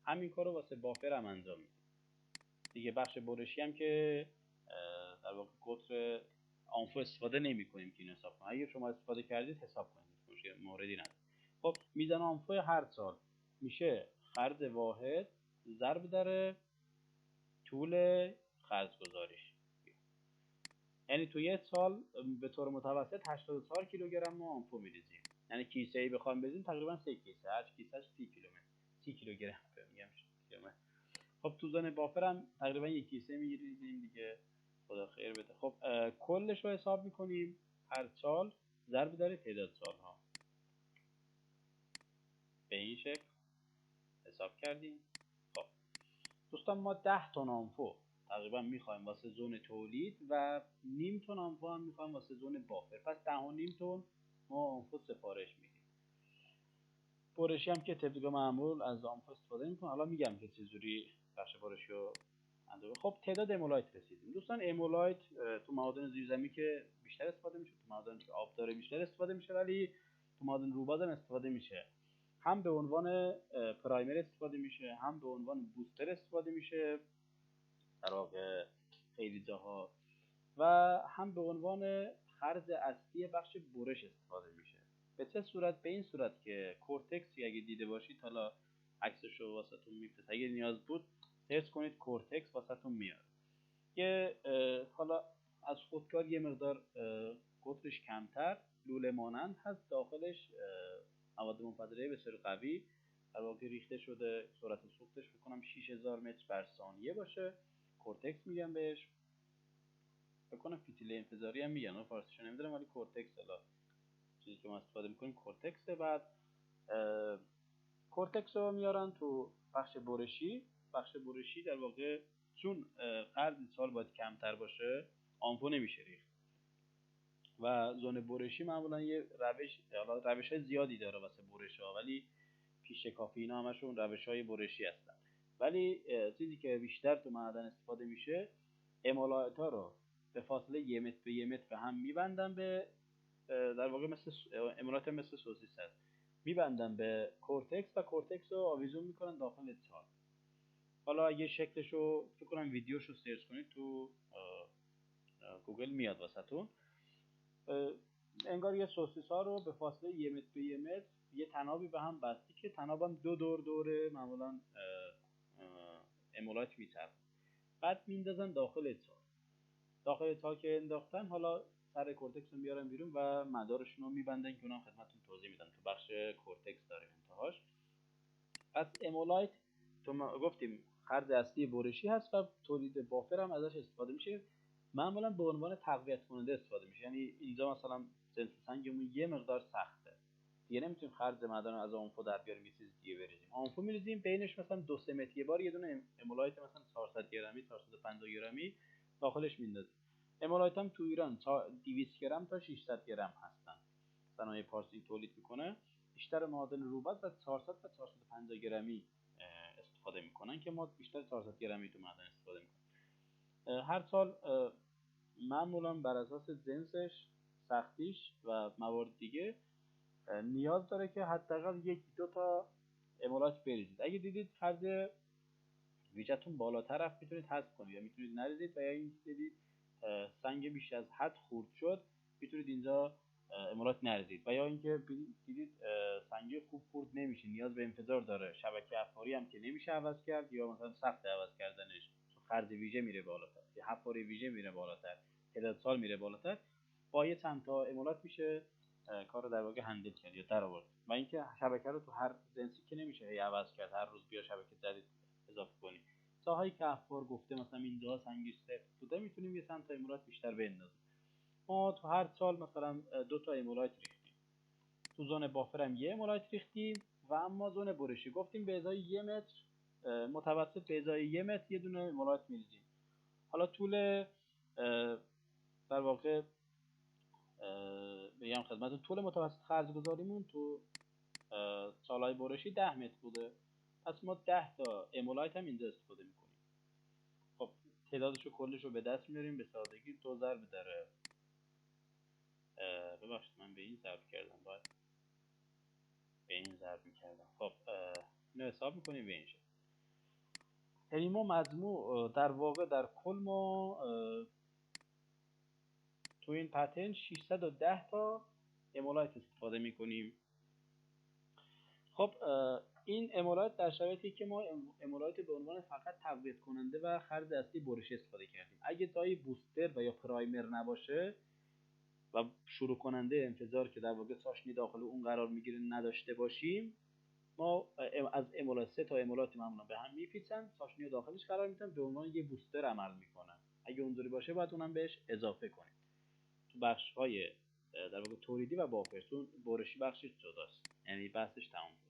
[SPEAKER 1] همین کارو واسه بافر هم انجام میدیم دیگه. بخش برشی هم که در واقع قطر آنفو استفاده نمی کنیم که اینو حساب کنیم. اگه شما استفاده کردید حساب کنید، مشکل موردی نداره. خب میزان آنفو هر سال میشه خرج واحد ضرب در طول خرج گذاریش. یعنی تو یه سال به طور متوسط 84 کیلوگرم ما آنفو میریزیم. یعنی کیسه ای بخوام بریزیم تقریبا 3 کیسه، هر کیسهش 30 کیلومتر 30 کیلوگرم میگم کیلومتر. خب تو زن بافر هم تقریبا 1 کیسه میریزیم دیگه، خدا خیر بده. خب کلش رو حساب میکنیم هر سال ضرب در تعداد سالها. به این شکل حساب کردیم. خب دوستان ما 10 تن آنفو تقریبا میخوایم واسه زون تولید و نیم تن آنفو هم میخوایم واسه زون بافر. پس 10.5 تن ما آنفو سفارش میدیم. برشی هم که طبق معمول از آنفو استفاده میکنه. حالا میگم که چجوری بخش برشی رو انجام. خب تعداد امولایت رسیدیم. دوستان امولایت تو معادن زیرزمینی که بیشتر استفاده میشه، تو معادن که آب داره بیشتر استفاده میشه، ولی تو معادن روباز هم استفاده میشه. هم به عنوان پرایمر استفاده میشه، هم به عنوان بوستر استفاده میشه در واقع خیلی جاها، و هم به عنوان خرج اصلی بخش برش استفاده میشه. به چه صورت؟ به این صورت که کورتکسی اگه دیده باشید، حالا عکسشو واسهتون میفرستم اگه نیاز بود سرچ کنید، کورتکس واسهتون میاد. که حالا از خودکار یه مقدار قطرش کمتر لوله مانند هست، داخلش مواد منفجره بسیار قوی در واقع ریخته شده. سرعت سوختش بکنم 6000 متر بر ثانیه باشه. کورتکس میگم بهش، بکنم فیتیل انفجاری هم میگن، فارسیشو نمیدونم، ولی کورتکس حالا چیزی که ما استفاده میکنیم کورتکس. بعد کورتکس رو میارن تو بخش برشی در واقع چون خرج سال باید کمتر باشه آنفو نمیشه ریخت و زون برشی معمولا یه روش های زیادی داره واسه برش ها، ولی پیش کافی اینا همشون روش های برشی هستن. ولی چیزی که بیشتر تو معدن استفاده میشه، امولایت ها رو به فاصله 1 متر به 1 متر به هم میبندن، به در واقع مثل امولایت مثل سوسیس هست، میبندن به کورتکس و کورتکس رو آویزون میکنن داخل چال. حالا اگه شکلش رو فکر کنم ویدیوش رو سرچ کنید تو گوگل میاد واسهتون. انگار یه سوسیس ها رو به فاصله 1 متر به 1 متر یه تنابی به هم بستی که تنابم 2 دور معمولا امولایت میچرخه، بعد میندازن داخل چال که انداختن، حالا سر کورتکس رو میارن بیرون و مدارشون رو میبندن که اونم خدمتتون توضیح میدم تو بخش کورتکس داره انتهاش. پس امولایت تو ما گفتیم خرج اصلی برشی هست و تولید بافر هم ازش استفاده میشه، معمولا به عنوان تقویت کننده استفاده میشه. یعنی اینجا مثلا جنس سنگمون یه مقدار سخته، دیگه نمیتونیم خرج معدن رو از آنفو در بیاریم یه چیز دیگه بریزیم. آنفو میریزیم بینش مثلا 2-3 متر یه بار یه دونه امولایت مثلا 400 گرمی 450 گرمی داخلش میندازیم. امولایت هم تو ایران 200 گرم تا 600 گرم هستن، صنایع پارسی تولید میکنه. بیشتر معادن روبات و 400 تا 450 گرمی استفاده میکنن که ما بیشتر 400 گرمی تو معدن استفاده میکنیم. هر سال معمولا بر اساس جنسش، سختیش و موارد دیگه نیاز داره که حداقل 1-2 تا امولایت بریزید. اگه دیدید خرج ویژتون بالاتر رفت میتونید حذف کنید یا میتونید نریزید، و یا این دیدید سنگ بیش از حد خورد شد میتونید اینجا امولایت نریزید، و یا اینکه دیدید سنگ خوب خورد نمیشه، نیاز به انفجار داره، شبکه حفاری هم که نمیشه عوض کرد یا مثلا سخت عوض کردنش چون خرج ویژه میره بالاتر یا حفاری ویژه میره بالاتر، تعداد سال میره بالاتر، با یه چند تا امولایت میشه کار رو در واقع هندل کرد یا در آورد. و اینکه شبکه رو تو هر جنسی که نمیشه هی عوض کرد، هر روز بیا شبکه جدید اضافه کنیم. جاهایی که افکار گفته مثلا اینجا سنگش سفت بوده میتونیم یه چند تا امولایت بیشتر بندازیم. ما تو هر سال مثلا 2 تا امولایت ریختیم، تو زون بافر هم 1 امولایت ریختیم، و اما زون برشی گفتیم به ازای 1 متر متوسط به ازای 1 متر یه دونه امولایت میریزیم. حالا طول در واقع بگم خدمتتون طول متوسط خرج گذاریمون تو سالهای برشی 10 متر بوده، پس ما 10 تا امولایت هم اینجا استفاده میکنیم. خب تعدادشو کلشو به دست میاریم به سادگی 2 ضرب در ببخشید من به این ضرب کردم، باید به این ضرب میکردم. خب اینو حساب میکنیم به این شکل. یعنی ما مجموع در واقع در کل ما تو این پترن 610 تا امولایت استفاده میکنیم. خب این امولایت در شرایطی که ما امولایت به عنوان فقط تقویت کننده و خرج اصلی برش استفاده کردیم. اگه جایی بوستر و یا پرایمر نباشه و شروع کننده انفجار که در واقع چاشنی داخل اون قرار میگیره نداشته باشیم، ما از امولایت 3 تا امولایت معمولا به هم میپیچن، چاشنی رو داخلش قرار میدن، به عنوان یه بوستر عمل میکنن. اگه اونطوری باشه باید اونم بهش اضافه کنیم تو بخش های در واقع تولیدی و بافر، چون برشی بخشش جداست، یعنی بحثش تموم شد.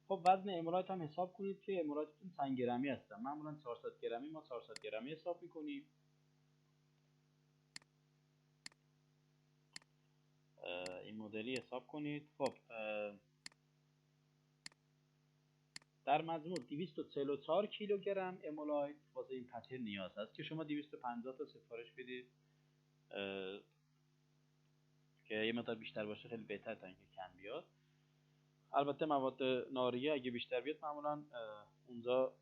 [SPEAKER 1] خب وزن امولایت هم حساب کنید که امولایتتون چند گرمی هستن. معمولا 400 گرمی، ما 400 گرمی حساب میکنیم. این مدلی حساب کنید. خب در مجموع 244 کیلوگرم امولایت واسه این پترن نیاز هست که شما 250 تا سفارش بدید که یه مقدار بیشتر باشه خیلی بهتر تا اینکه کم بیاد. البته مواد ناریه اگه بیشتر بیاد معمولا اونجا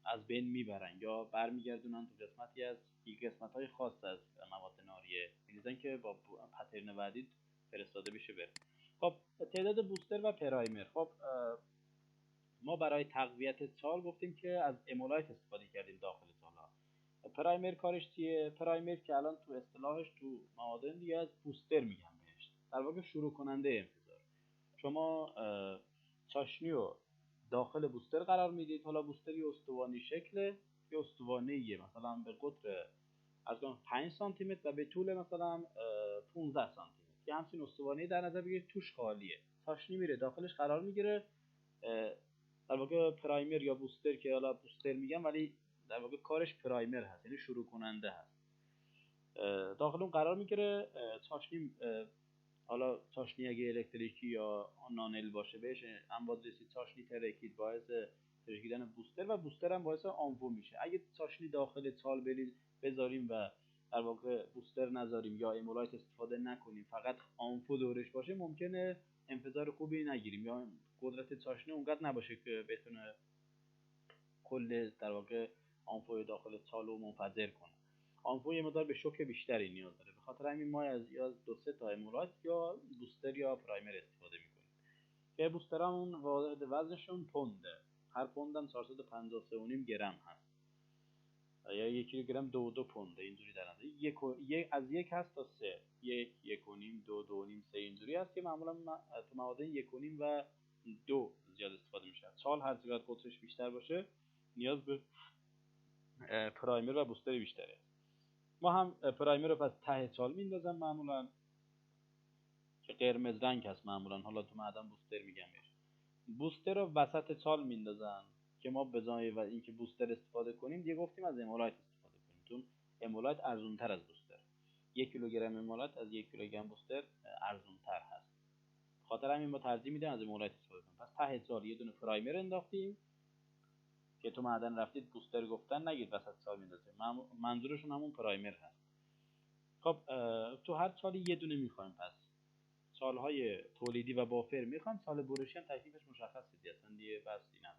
[SPEAKER 1] از بین میبرن یا برمیگردونن تو قسمتی از قسمت‌های خاص از مواد ناریه می‌ریزن که با پترن بعدی فرستاده بشه بره. خب تعداد بوستر و پرایمر. خب ما برای تقویت چال گفتیم که از امولایت استفاده کردیم داخل چال‌ها. پرایمر کارش چیه؟ پرایمر که الان تو اصطلاحش تو معادن دیگه از بوستر میگن بهش، در واقع شروع کننده انفجار. شما چاشنی رو داخل بوستر قرار میدید. حالا بوستر یه استوانه شکله، یه استوانه مثلا به قطر از 5 سانتی متر و به طول مثلا 15 سانتی متر، که همچین استوانه در نظر بگیرید توش خالیه، چاشنی میره داخلش قرار میگیره، در واقع پرایمر یا بوستر، که حالا بوستر میگم ولی در واقع کارش پرایمر هست، یعنی شروع کننده هست. داخل اون قرار میگیره. چاشنی، حالا چاشنی اگه الکتریکی یا نانل باشه بهش امواج رسید چاشنی ترکید، باعث ترکیدن بوستر، و بوستر هم باعث آنفو میشه. اگه چاشنی داخل چال بذاریم و در واقع بوستر نذاریم یا امولایت استفاده نکنیم، فقط آنفو دورش باشه، ممکنه انفجار خوبی نگیریم یا قدرت چاشنی اونقدر نباشه که بتونه کل در واقع آنفو داخل چال رو منفجر کنه. آنفو یه مقدار به شوک بیشتری نیاز داره، به خاطر همین ما از یا 2-3 تا امولایت یا بوستر یا پرایمر استفاده میکنیم که بوسترامون واحد وزنشون پونده. هر پوندم 453.5 گرم هست، یا 1 کیلوگرم 2 پونده، اینجوری در نظر از 1 هست تا 3، 1، 1.5، 2، 2.5، 3 اینجوری هست که معمولا تو مواد 1.5 و 2 زیاد استفاده میشه. چال هر چقدر قطرش بیشتر باشه نیاز به پرایمر و بوستر بیشتره. ما هم پرایمر رو پس ته چال میندازم معمولا که قرمز رنگ هست معمولا، حالا تو معدن بوستر میگم بهش. بوستر رو وسط چال میندازن که ما به جای اینکه بوستر استفاده کنیم دیگه گفتیم از امولایت استفاده کنیم، چون امولایت ارزون تر از بوستر. 1 کیلوگرم امولایت از 1 کیلوگرم بوستر ارزون تر هست، خاطر همین ما ترجیح میدیم از امولایت استفاده کنیم. پس ته چال یه دونه پرایمر انداختیم که تو معدن رفتید بوستر گفتن نگید وسط چال میندازیم، منظورشون همون پرایمر هست. خب تو هر چالی یه دونه میخوایم، پس چالهای تولیدی و بافر میخوایم، چال برشی هم تکلیفش مشخصه دیگه، اصلا دیگه بحثی نداره.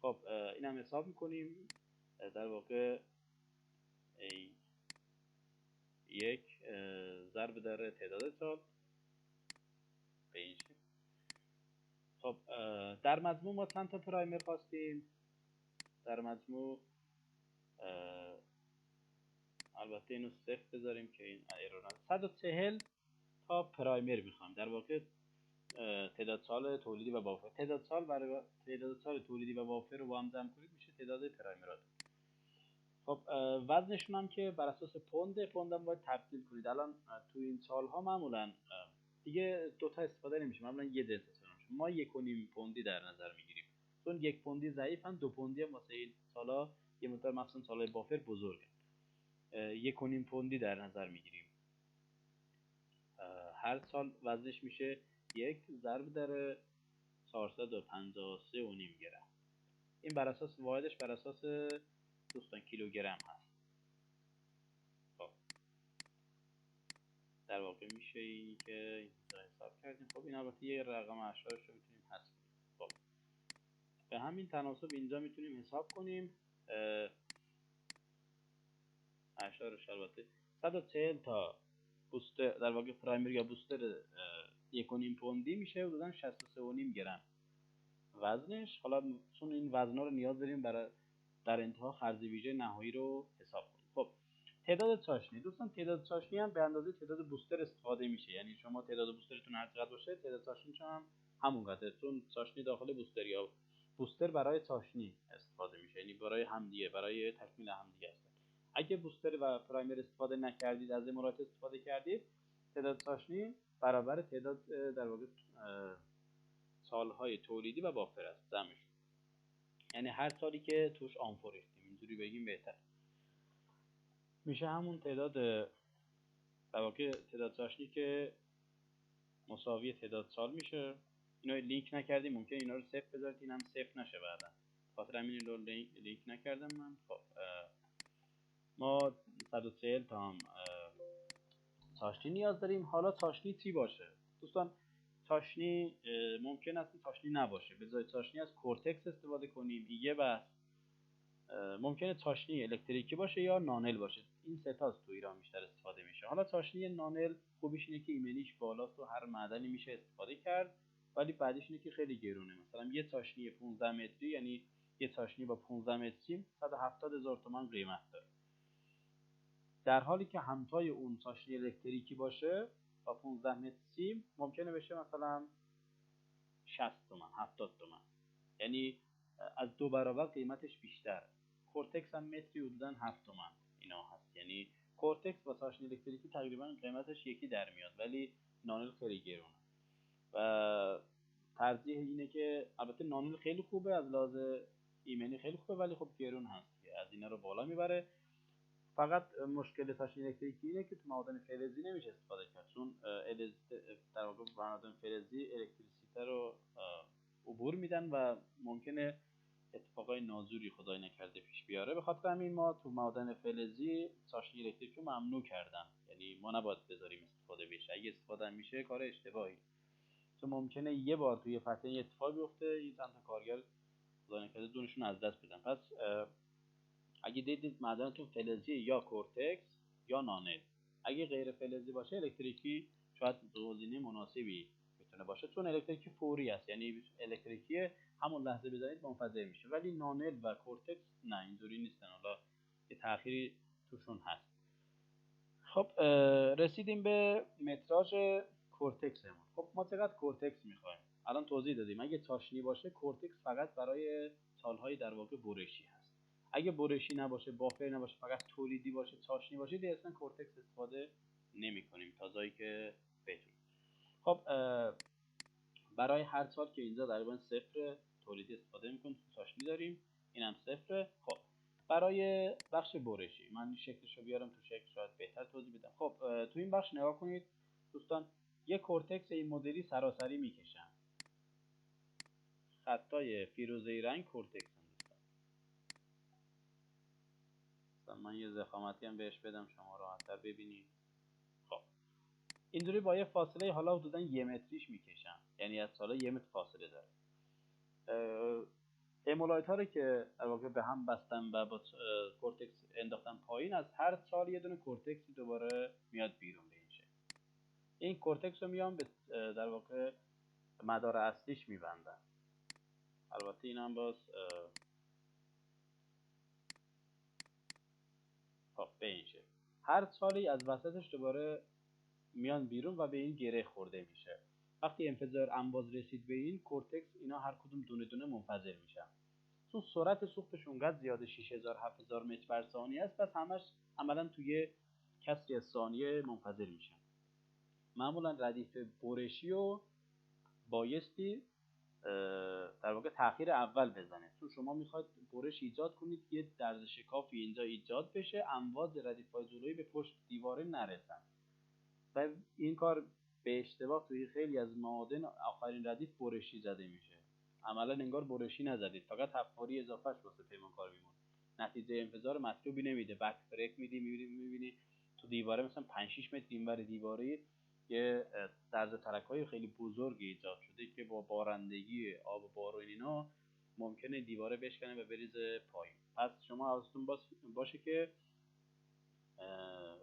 [SPEAKER 1] خب این هم حساب میکنیم، در واقع 1 ضرب در تعداد چال به این شکل. خب در مجموع ما چند تا پرایمر خواستیم؟ در مجموع البته اینو صفر بذاریم که این ایرور نده، 140 تا پرایمر میخوایم. در واقع تعداد چال تولیدی و بافر، تعداد چال برای تعداد چال تولیدی و بافر رو با هم جمع کنید میشه تعداد پرایمرات. خب وزنشون هم که بر اساس پوند هم باید تبدیل کنید. الان تو این چال ها معمولا دیگه دوتا استفاده نمیشه، معمولا یه جنس استفاده میشه. ما 1.5 پوندی در نظر میگیریم، چون 1 پوندی ضعیفن، 2 پوندی هم واسه این چالا یه مقدار مثلا چالای بافر بزرگه. 1.5 پوندی در نظر میگیریم. هر چال وزنش میشه 1 ضرب در 453.5 گرم. این بر اساس واحدش بر اساس دوستان کیلوگرم هست. خب در واقع میشه این که اینجا حساب کردیم. خب این البته یه رقم اشارش رو میتونیم حذف کنیم. خب به همین تناسب اینجا میتونیم حساب کنیم اشارش. البته 140 تا بوستر در واقع پرایمر یا بوستر 1.5 پوندی میشه حدودا 63.5 گرم وزنش. حالا چون این وزنا رو نیاز داریم برای در انتها خرج ویژه نهایی رو حساب کنیم. خب تعداد چاشنی دوستان، تعداد چاشنی هم به اندازه تعداد بوستر استفاده میشه، یعنی شما تعداد بوسترتون هر چقدر باشه تعداد چاشنی هم همونقدره، چون چاشنی داخل بوستر یا بوستر برای چاشنی استفاده میشه، یعنی برای همدیگه، برای تکمیل همدیگه است. اگه بوستر و پرایمر استفاده نکردید، از امولایت استفاده کردید، تعداد چاشنی برابر تعداد در واقع سالهای تولیدی و بافر است جمعشون، یعنی هر سالی که توش آنفو ریختیم، اینجوری بگیم بهتر میشه همون تعداد در واقع تعداد چاشنی که مساوی تعداد سال میشه. اینا لینک نکردیم، ممکن اینا رو صفر بذارید، این هم صفر نشه بعدا، خاطر همین رو لینک نکردم من. خب ما 140 تا هم چاشنی نیاز داریم. حالا چاشنی چی باشه دوستان؟ چاشنی ممکن است چاشنی نباشه، به جای چاشنی از کورتکس استفاده کنیم. یه بحث ممکنه چاشنی الکتریکی باشه یا نانل باشه، این سه تاست تو ایران بیشتر استفاده میشه. حالا چاشنی نانل خوبیش اینه که ایمنیش بالاست و هر معدنی میشه استفاده کرد، ولی بعدش اینه که خیلی گرونه. مثلا یه چاشنی 15 متری، یعنی یه چاشنی با 15 متری 170,000 تومان قیمت داره، در حالی که همتای اون چاشنی الکتریکی باشه با 15 متری ممکنه بشه مثلا 60 تومان 70 تومان، یعنی از 2 برابر قیمتش بیشتره. کورتکس هم متری حدودا 7 تومان اینا هست، یعنی کورتکس با چاشنی الکتریکی تقریبا قیمتش یکی در میاد، ولی نانل خیلی گرونه. و ترجیح اینه که البته نانول خیلی خوبه، از لحاظ ایمنی خیلی خوبه، ولی خب گرون هست که از اینا رو بالا میبره. فقط مشکل تاشین الکتریکی اینه که تو معادن فلزی نمیشه استفاده کرد، چون در واقع معادن فلزی الکتریسیته رو عبور میدن و ممکنه اتفاقای نازوری خدای نکرده پیش بیاره. به خاطر همین ما تو معادن فلزی تاشین الکتریکی رو ممنوع کردن، یعنی ما نباید بذاریم استفاده بشه. اگه استفاده میشه کار اشتباهی، چون ممکنه یه بار توی پتن اتفاقی بیفته، این چند تا کارگر خدای نکرده دونشون از دست بدن. پس اگه دیدید معدنتون فلزی یا کورتکس یا نانل. اگه غیر فلزی باشه الکتریکی شاید گزینه مناسبی میتونه باشه، چون الکتریکی فوری است، یعنی الکتریکی همون لحظه بزنید منفجر میشه. ولی نانل و کورتکس نه، اینجوری نیستن، حالا یه تأخیری توشون هست. خب رسیدیم به متراژ کورتکسمون. خب ما چقدر کورتکس میخوایم؟ الان توضیح دادیم اگه چاشنی باشه کورتکس فقط برای چالهای در واقع برشی هست. اگه برشی نباشه، بافر نباشه، فقط تولیدی باشه، چاشنی باشه، دیگه اصلا کورتکس استفاده نمی کنیم تا جایی که بدونیم. خب برای هر سال که اینجا تقریبا صفر تولیدی استفاده میکنیم، چاشنی داریم اینم صفره. خب برای بخش برشی من شکلشو بیارم تو شکل شاید بهتر توضیح بدم. خب تو این بخش نگاه کنید دوستان، یک کورتکس این مدلی سراسری میکشم، خطای فیروزه‌ای رنگ کورتکس هم دوستان. من یه ضخامتی هم بهش بدم شما راحت‌تر ببینید. خب اینجوری با یه فاصله حالا حدودا 1 متریش میکشم، یعنی از حالا 1 متر فاصله داره. امولایت ها رو که در واقع به هم بستن و با کورتکس انداختن پایین، از هر چال یه دونه کورتکسی دوباره میاد بیرون به این شکل. این کورتکس رو میان به در واقع مدار اصلیش میبندن. البته این هم باز به این شکل هر چالی از وسطش دوباره میان بیرون و به این گره خورده میشه. وقتی انفجار انباز رسید به این کورتکس، اینا هر کدوم دونه دونه منفجر میشن. چون سرعت سوختش اونقدر زیاده، 6000 7000 متر بر ثانیه است، پس همش عملا توی کسری از ثانیه منفجر میشن. معمولا ردیف برشی رو بایستی در واقع تأخیر اول بزنه، چون شما میخواید برش ایجاد کنید، یه درز شکافی اینجا ایجاد بشه، امواج ردیف‌های جلویی به پشت دیواره نرسن و این کار به اشتباه توی خیلی از معادن آخرین ردیف برشی زده میشه. عملا انگار برشی نزدید، فقط حفاری اضافهش واسه پیمانکار میمونه، نتیجه انفجار مطلوبی نمیده. بک فرک میدی میبینی تو دیواره مثلا 5 6 متر اینور دیواره یه درز ترک‌های خیلی بزرگی ایجاد شده که با بارندگی آب و بارون اینا ممکنه دیواره بشکنه و بریزه پایین. پس شما حواستون باشه که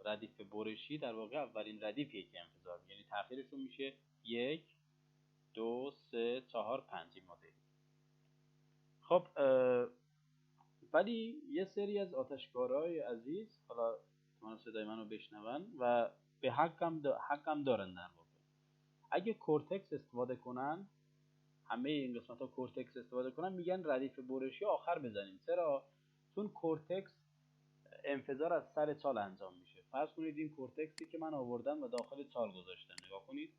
[SPEAKER 1] ردیف برشی در واقع اولین ردیفیه که انفجار، یعنی تأخیرشون میشه 1 2 3 4 5 این مدلی. خب ولی یه سری از آتشکارهای عزیز حالا احتمالاً صدای منو بشنون و به حقم دارن در واقع، اگه کورتکس استفاده کنن، همه این قسمت ها کورتکس استفاده کنن، میگن ردیف برشی آخر بزنیم. چرا؟ چون کورتکس انفجار از سر چال انجام میشه. فرض کنید این کورتکسی که من آوردم و داخل چال گذاشتم، نگاه کنید.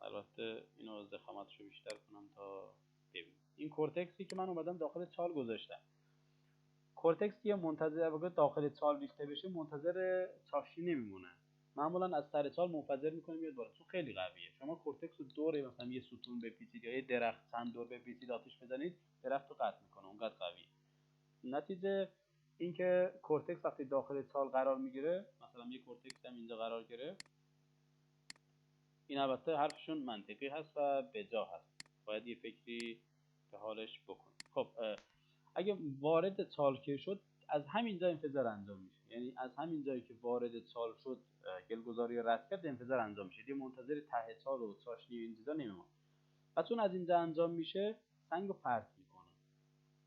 [SPEAKER 1] البته اینو ضخامتشو بیشتر کنم تا ببینید. این کورتکسی که من اومدم داخل چال گذاشتم، کورتکس که منتظر واقع داخل چال ریخته بشه منتظر چاشنی نمیمونه، معمولا از سر چال منفجر میکنه میاد بالا، چون خیلی قویه. شما کورتکس رو دور مثلا یه ستون بپیچید یا یه درخت چند دور بپیچید آتش بزنید، درخت رو قطع میکنه، اونقدر قویه. نتیجه اینکه کورتکس وقتی داخل چال قرار میگیره، مثلا یه کورتکس هم اینجا قرار گرفت، این البته حرفشون منطقی هست و بجا هست، باید یه فکری به حالش بکنید. خب اگه وارد چالکیر شد، از همین جا انفجار انجام میشه، یعنی از همین جایی که وارد چال شد گلگذاری رد کرد انفجار انجام میشه، دیگه منتظر ته چال و چاشنی و این چیزا نمیمونه. و چون از اینجا انجام میشه سنگ رو پرت میکنه.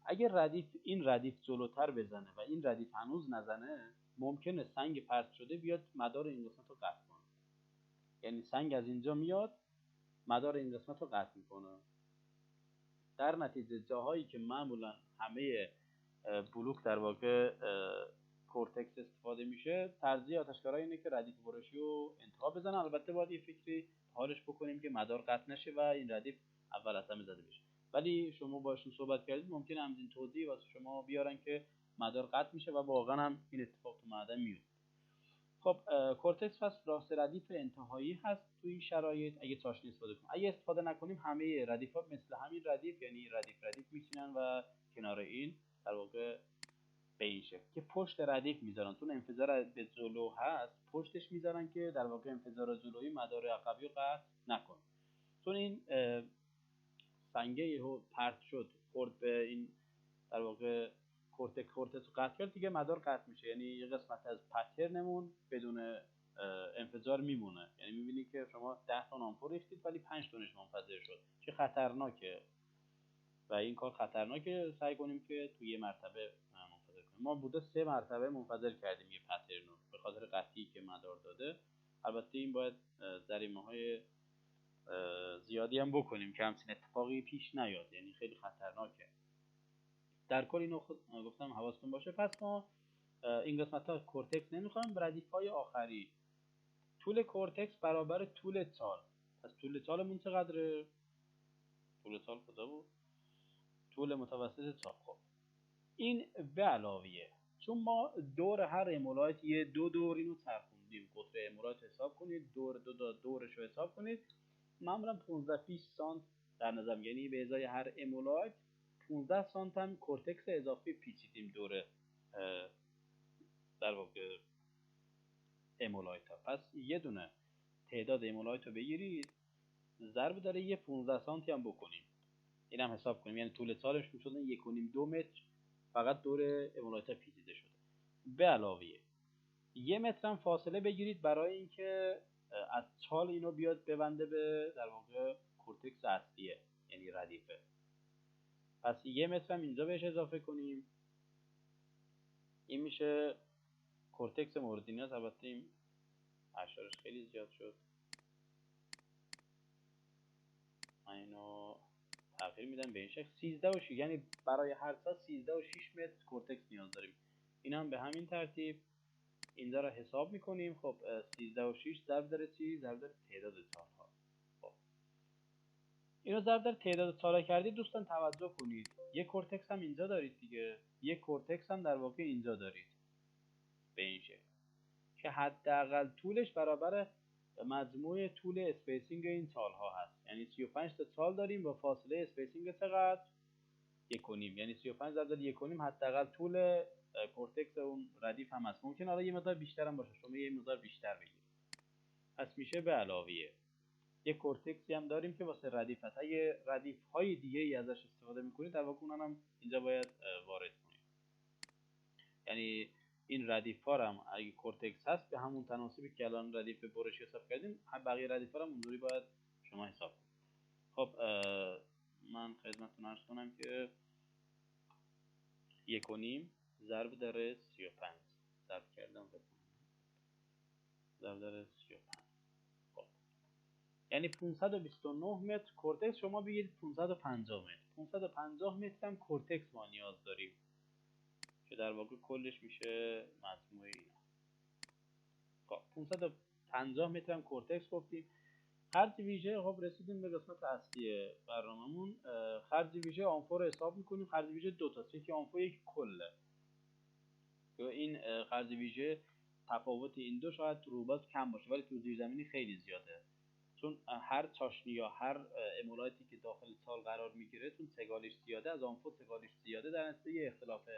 [SPEAKER 1] اگه این ردیف جلوتر بزنه و این ردیف هنوز نزنه، ممکنه سنگ پرت شده بیاد مدار این قسمت رو قطع کنه، یعنی سنگ از اینجا میاد مدار این قسمت رو قطع میکنه. در نتیجه جاهایی که معمولا همه بلوک در واقع کورتکس استفاده میشه، ترجیح آتشکارا اینه که ردیف برشی رو انتخاب بزنن. البته باید یه فکری انتحارش بکنیم که مدار قطع نشه و این ردیف اول از همه زده بشه. ولی شما باشون صحبت کردید ممکنه همین توضیح واسه شما بیارن که مدار قطع میشه و واقعا هم این اتفاق تو معدن میفته. خب کورتکس پس راست ردیف انتهایی هست تو این شرایط اگه چاشنی استفاده کنیم. اگه استفاده نکنیم همه ردیف‌ها مثل همین ردیف، یعنی ردیف میشینن و کنار این در واقع به این شکل که پشت ردیف میذارن، چون انفجار به جلو هست پشتش میذارن که در واقع انفجار جلویی مدار عقبی رو قطع نکنه. چون این سنگه یهو پرت شد خورد به این در واقع کورتکس رو قطع کرد، دیگه مدار قطع میشه، یعنی یه قسمت از پترنمون بدون انفجار میمونه. یعنی میبینی که شما 10 تا آمپول ریختید ولی 5 تاشون منفجر شد. چه خطرناکه و این کار خطرناکه. سعی کنیم که توی یه مرتبه منفجر کنیم. ما بوده 3 مرتبه منفجر کردیم یه پترن رو به خاطر قطعی که مدار داده. البته این باید جریمه‌های زیادی هم بکنیم که همچین اتفاقی پیش نیاد، یعنی خیلی خطرناکه. در کل اینو گفتم حواستون باشه. پس ما این قسمت ها کورتکس نمیخوایم. ردیف های آخری طول کورتکس برابر طول تال. پس طول تالمون چقدره؟ طول تال کجا بود؟ طول متوسط تال. خب این به علاوه چون ما دور هر امولایت یه دور اینو چرخوندیم، قطر امولایت حساب کنید، دورش رو حساب کنید. معمولا 15-20 سانت در نظر، یعنی به ازای هر امولایت 15 سانت هم کورتکس اضافی پیچیدیم دور در واقع امولایت ها. پس یه دونه تعداد امولایت رو بگیرید ضرب داره یه 15 سانتی هم بکنیم، این هم حساب کنیم، یعنی طول سالش میشدن 1.5-2 متر فقط دور امولایت ها پیچیده شده. به علاوه 1 متر هم فاصله بگیرید برای اینکه از چال اینو بیاد ببنده به در واقع کورتکس اصلیه، یعنی ردیفه. پس 1 متر هم اینجا بهش اضافه کنیم، این میشه کورتکس مورد نیاز. البته این اشارش خیلی زیاد شد، من اینو تغییر میدم به این شکل 13 و 6، یعنی برای هر سال 13 و 6 متر کورتکس نیاز داریم. این هم به همین ترتیب اینجا رو حساب میکنیم. خب 13 و 6 ضرب داره چی؟ ضرب داره تعداد تال‌ها. خب اینو ضرب در تعداد تال‌ها کردید دوستان توجه کنید، یک کورتکس هم اینجا دارید دیگه، یک کورتکس هم در واقع اینجا دارید به این شکل که حداقل طولش برابر مجموع طول اسپیسینگ این تال‌ها هست. یعنی 35 تا تال داریم با فاصله اسپیسینگ چقدر؟ 1.5، یعنی 35 ضرب در 1.5 حداقل طول کورتکس اون ردیف هم هست. ممکن حالا یه مقدار بیشتر هم باشه، شما یه مقدار بیشتر بگیرید. پس میشه به علاوه یک کورتکسی هم داریم که واسه ردیف هست. اگه ردیف های دیگه ای ازش استفاده میکنید در واقع اونم هم اینجا باید وارد کنید. یعنی این ردیف ها هم اگه کورتکس هست به همون تناسبی که الان ردیف برشی حساب کردیم بقیه ردیف ها هم اونجوری باید شما حساب کنید. خب من خدمتتون عرض کنم که 1.5 ضرب در 35 ضرب کردم ضرب در 35، خب یعنی 529 متر کورتکس. شما بگیرید 550 متر، 550 متر هم کورتکس ما نیاز داریم که در واقع کلش میشه مجموع اینا. خب 550 متر هم کورتکس گفتیم. خرج ویژه، خب رسیدیم به قسمت اصلی برنامه‌مون. خرج ویژه آنفو رو حساب می‌کنیم. خرج ویژه دو تاست، یکی آنفو یکی کله. این خرج ویژه تفاوت این دو شاید تو روباز کم باشه ولی تو زیرزمینی خیلی زیاده، چون هر چاشنی یا هر امولایتی که داخل تال قرار میگیره چون سگالش زیاده، از آنفو سگالش زیاده، در نتیجه اختلاف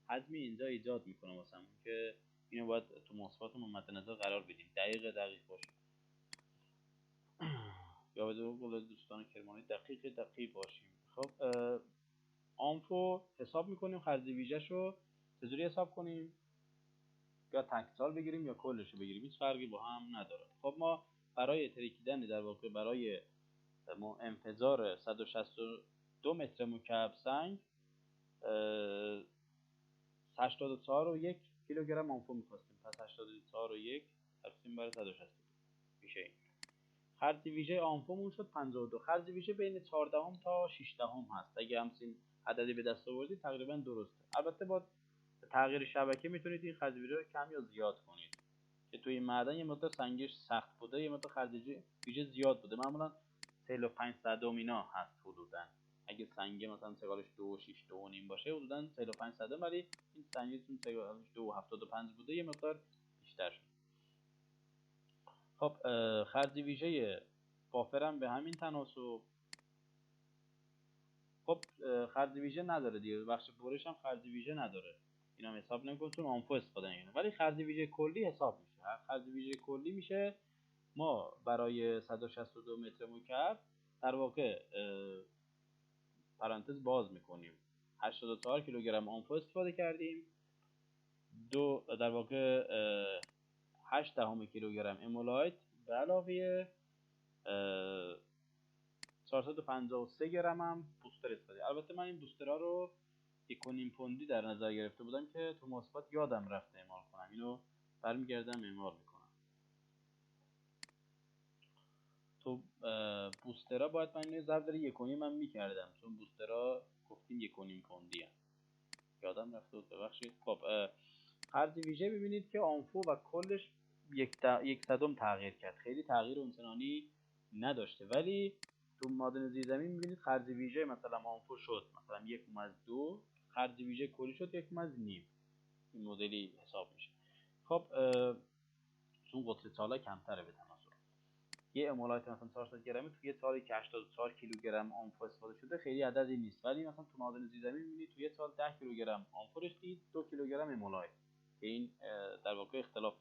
[SPEAKER 1] حجمی اینجا ایجاد میکنه واسمون که اینو باید تو محاسباتمون مد نظر قرار بدیم، دقیق باشه. یا به قول دوستان کرمانی دقیق باشیم. خب آنفو حساب میکنیم. خرج ویژه‌ش رو چجوری حساب کنیم؟ یا تک سال بگیریم یا کلش رو بگیریم، هیچ فرقی با هم نداره. خب ما برای ترکیدن در واقع برای انفجار 162 متر مکعب سنگ 84 و 1 کیلوگرم آنفو می‌خواستیم. پس 84 و 1 تقسیم بر 162 میشه این. خرج ویژه آنفومون شد 52. خرج ویژه بین 14 تا 16 هست. اگه همچین عددی به دست آوردید تقریبا درسته. البته با تغییر شبکه میتونید این خرج ویژه رو کم یا زیاد کنید. که توی این معدن یه مقدار سنگش سخت بوده، یه مقدار خرج ویژه زیاد بوده، معمولا 45 صدم اینا هست حدودا. اگه سنگ مثلا سگالش 2 6 2 نیم باشه حدودا 45 صدم، ولی این سنگتون سگالش 2.75 بوده یه مقدار بیشتر شد. خب خرج ویژه بافرم به همین تناسب. خب خرج ویژه نداره دیگه، بخش برش هم خرج ویژه نداره، اینا هم حساب نمی‌کنه چون آنفو استفاده نمی‌کنه، ولی خرج ویژه کلی حساب میشه. خرج ویژه کلی میشه ما برای 162 متر مکعب در واقع پرانتز باز میکنیم 84 کیلوگرم آنفو استفاده کردیم، در واقع 8 دهم کیلوگرم امولایت به علاوه 453 گرم هم بوستر استفاده. البته من این بوسترها رو 1.5 پوندی در نظر گرفته بودم که تو مواصلات یادم رفته اعمال کنم، اینو برمیگردم اعمال میکنم. تو بوسترها باید من اینو ضرب در 1.5 من میکردم، چون بوسترها گفتیم 1.5 پوندی هم یادم رفته بود، ببخشید. خب خرج ویژه ببینید که آنفو و کلش 1 صدم تغییر کرد، خیلی تغییر اونچنانی نداشته، ولی تو معادن زیرزمین میبینید خرج ویژه مثلا آنفو شد مثلا 1/2، خرج ویژه کلی شد 1/9. این مدلی حساب میشه. خب چون قطر سالا کمتره به تناسب، یه امولایت مثلا 400 گرمی توی یه سالی که 84 کیلوگرم آنفو استفاده شده خیلی عددی نیست، ولی مثلا تو معادن زیرزمین میبینید توی یه سال 10 کیلوگرم آنفو ریختید، 2 کیلوگرم امولایت، که این در واقع اختلاف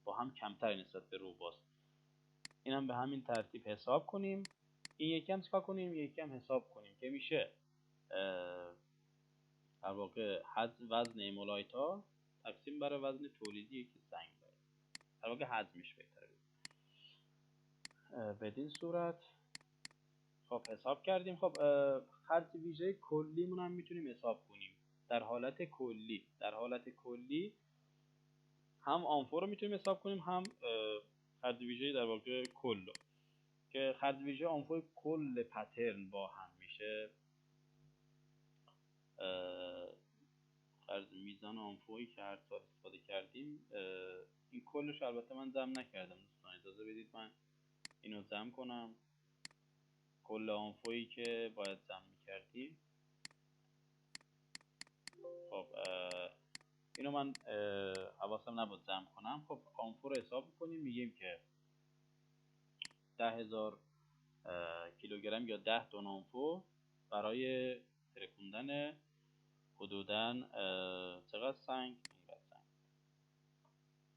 [SPEAKER 1] با هم کمتر نسبت به روباست. این هم به همین ترتیب حساب کنیم. این یکی هم چیکار کنیم؟ یکی هم حساب کنیم که میشه در واقع وزن امولایت ها تقسیم بر وزن تولیدی که سنگ داره، در واقع حجمش بهتره. بدین صورت خب حساب کردیم. خب خرج ویژه کلیمون هم میتونیم حساب کنیم. در حالت کلی هم آنفو رو میتونیم حساب کنیم، هم خرج ویژه در واقع کل، که خرج ویژه آنفو کل پترن با هم میشه خرج میزان آنفویی که هر سال استفاده کردیم. این کلش البته من جمع نکردم دوستان، اجازه بدید من اینو جمع کنم. کل آنفویی که باید جمع میکردیم. خب اینو من حواسم نبود جمع کنم. خب آنفو رو حساب میکنیم، میگیم که 10,000 کیلوگرم یا 10 تن آنفو برای ترکوندن حدوداً چقدر سنگ؟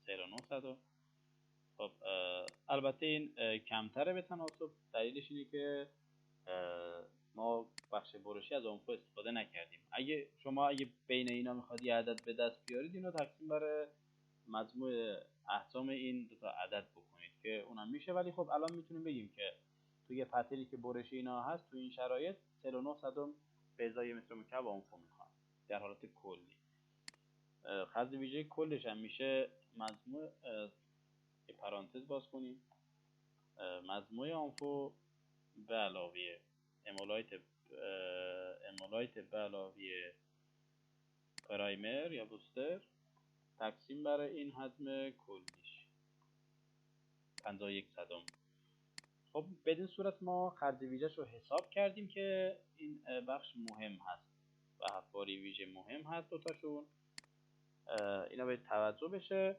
[SPEAKER 1] 3900. خب البته این کمتره به تناسب، دلیلش اینه که ما بخش برشی از آنفو استفاده نکردیم. اگه بین اینا میخواد یه عدد به دست بیارید، اینو تقسیم بر مجموع احجام این دو تا عدد بکنید که اونم میشه. ولی خب الان میتونیم بگیم که توی پتری که برش اینا هست، توی این شرایط 49 صدم به ازای متر مکعب آنفو میخوان در حالت کلی. خرج ویژه کلش هم میشه مجموع، یه پرانتز باز کنیم، مجموع آنفو به علاوه امولایت به علاوه پرایمر یا بوستر تقسیم بر این حجم کلیش 51 صدم. خب بدین صورت ما خرج ویژه‌ش رو حساب کردیم که این بخش مهم هست و حفاری ویژه مهم هست دوتاشون، اینا باید توجه بشه.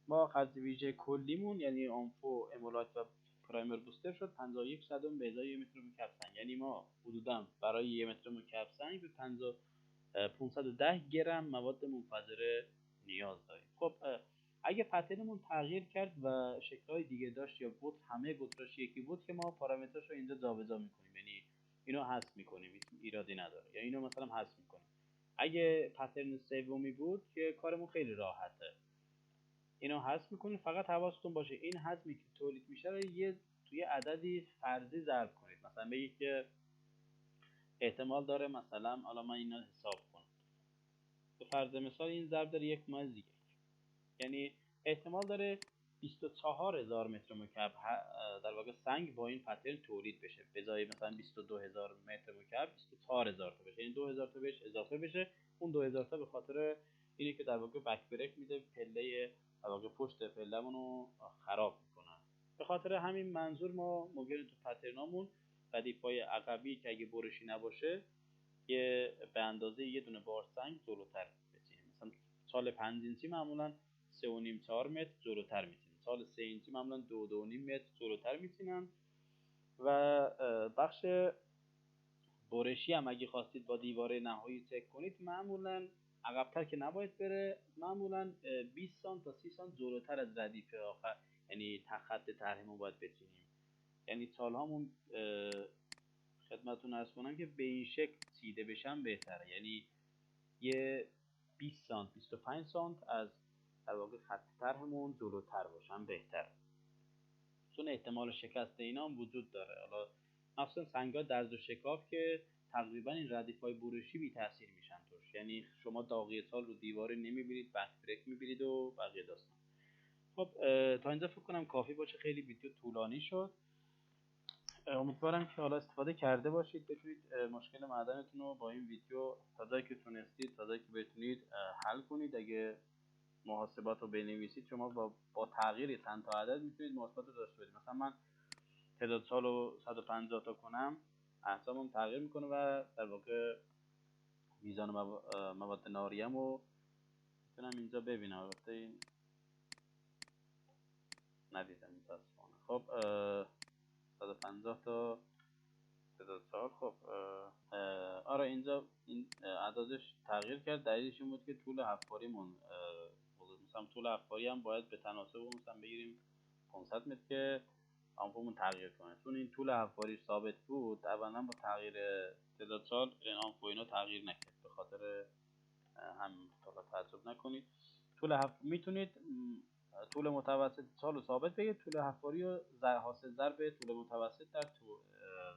[SPEAKER 1] ما خرج ویژه کلیمون یعنی آنفو امولایت و پرایمر بوستر شد 51 صدم به ازای متر مکعب سنگ، یعنی ما حدودا برای 1 متر مکعب سنگ به 510 گرم مواد منفجره نیاز داریم. خب اگه پترنمون تغییر کرد و شکل‌های دیگه داشت یا بود همه قطرش یکی بود، که ما پارامترش رو اینجا جابجا می‌کنیم، یعنی اینو حذف می‌کنیم، ایرادی نداره، یا اینو مثلا حذف می‌کنیم. اگه پترن سومی بود که کارمون خیلی راحته، اینو حذف می‌کنیم. فقط حواستون باشه این حجمی که تولید میشه رو توی عددی فرضی ضرب کنید. مثلا بگید که احتمال داره مثلا، حالا من اینو حساب کنم، به فرض مثال این ضرب داره 1/1، یعنی احتمال داره 24,000 متر مکعب در واقع سنگ با این پترن تولید بشه، به جای مثلا 22,000 متر مکعب 24,000 تا بشه، یعنی 2,000 تا بهش اضافه بشه. اون 2,000 تا به خاطر اینه که در واقع بک بریک میده، پله در واقع پشت پله‌مون رو خراب میکنن. به خاطر همین منظور ما ممکنه تو پترنامون ردیف‌های عقبی که اگه برشی نباشه به اندازه یه دونه بارسنگ جلوتر بچینیم. مثلا سال 5 اینچی معمولا 3.5 4 متر جلوتر میچینیم، سال 3 اینچی معمولا 2.5 متر جلوتر میچینن. و بخش برشی هم اگه خواستید با دیواره نهایی چک کنید، معمولا عقب‌تر که نباید بره، معمولا 20 سانت تا 30 سانت جلوتر از ردیف آخر، یعنی خط طرحمون باید بچینیم. یعنی سالهامون خدمتتون عرض کنم که به این شکل چیده بشن بهتره، یعنی یه 20 سانت 25 سانت از در واقع خط طرحمون جلوتر باشن بهتره، چون احتمال شکست اینا هم وجود داره. حالا مخصوصا سنگ‌ها درز و شکاف که تقریبا این ردیف‌های برشی بی تاثیر میشن توش، یعنی شما داغی سال رو دیواره نمیبینید، بک بریک میبینید و بقیه داستان. خب تا اینجا فکر کنم کافی باشه، خیلی ویدیو طولانی شد. امیدوارم که حالا استفاده کرده باشید، بتونید مشکل معدنتون رو با این ویدیو تا جایی که تونستید، تا جایی که بتونید حل کنید. اگه محاسبات رو بنویسید، شما با تغییر چند تا عدد میتونید محاسبات رو داشته باشید. مثلا من تعداد سال رو 150 تا کنم، احسامم تغییر میکنه و در واقع میزان مواد ناریه رو میتونم اینجا ببینم. البته این ندیدم متاسفانه. خب 150 تا تعداد سال. خب آره اینجا این عددش تغییر کرد. دلیلش این بود که طول حفاریمون مثلا طول حفاری هم باید به تناسب مثلا بگیریم 500 متر که آمپمون تغییر کنه. چون این طول حفاری ثابت بود، اولا با تغییر تعداد سال این آمپو اینا تغییر نکرد، به خاطر هم تعجب نکنید. میتونید طول متوسط سال رو ثابت بگیرید، طول حفاری رو حاصل ضرب طول متوسط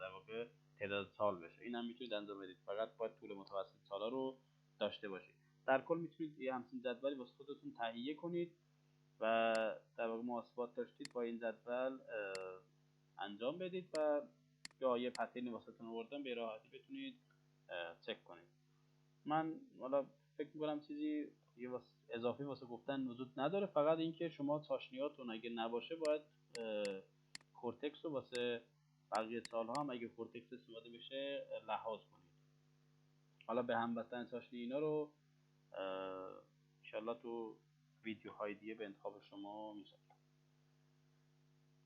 [SPEAKER 1] در واقع تعداد سال بشه. این هم میتونید انجام بدید، فقط باید طول متوسط سالا رو داشته باشید. در کل میتونید یه همچین جدولی واسه خودتون تهیه کنید و در واقع محاسبات داشتید با این جدول انجام بدید و یا یه پترنی واسهتون آوردم به راحتی بتونید چک کنید. من حالا فکر می‌کنم چیزی اضافی واسه گفتن وجود نداره، فقط اینکه شما چاشنیاتون اگه نباشه باید کورتکس رو واسه بقیه سالها هم اگه کورتکس استفاده بشه لحاظ کنید. حالا به همبستن چاشنی اینا رو انشالله تو ویدیوهای دیگه به انتخاب شما میذارم.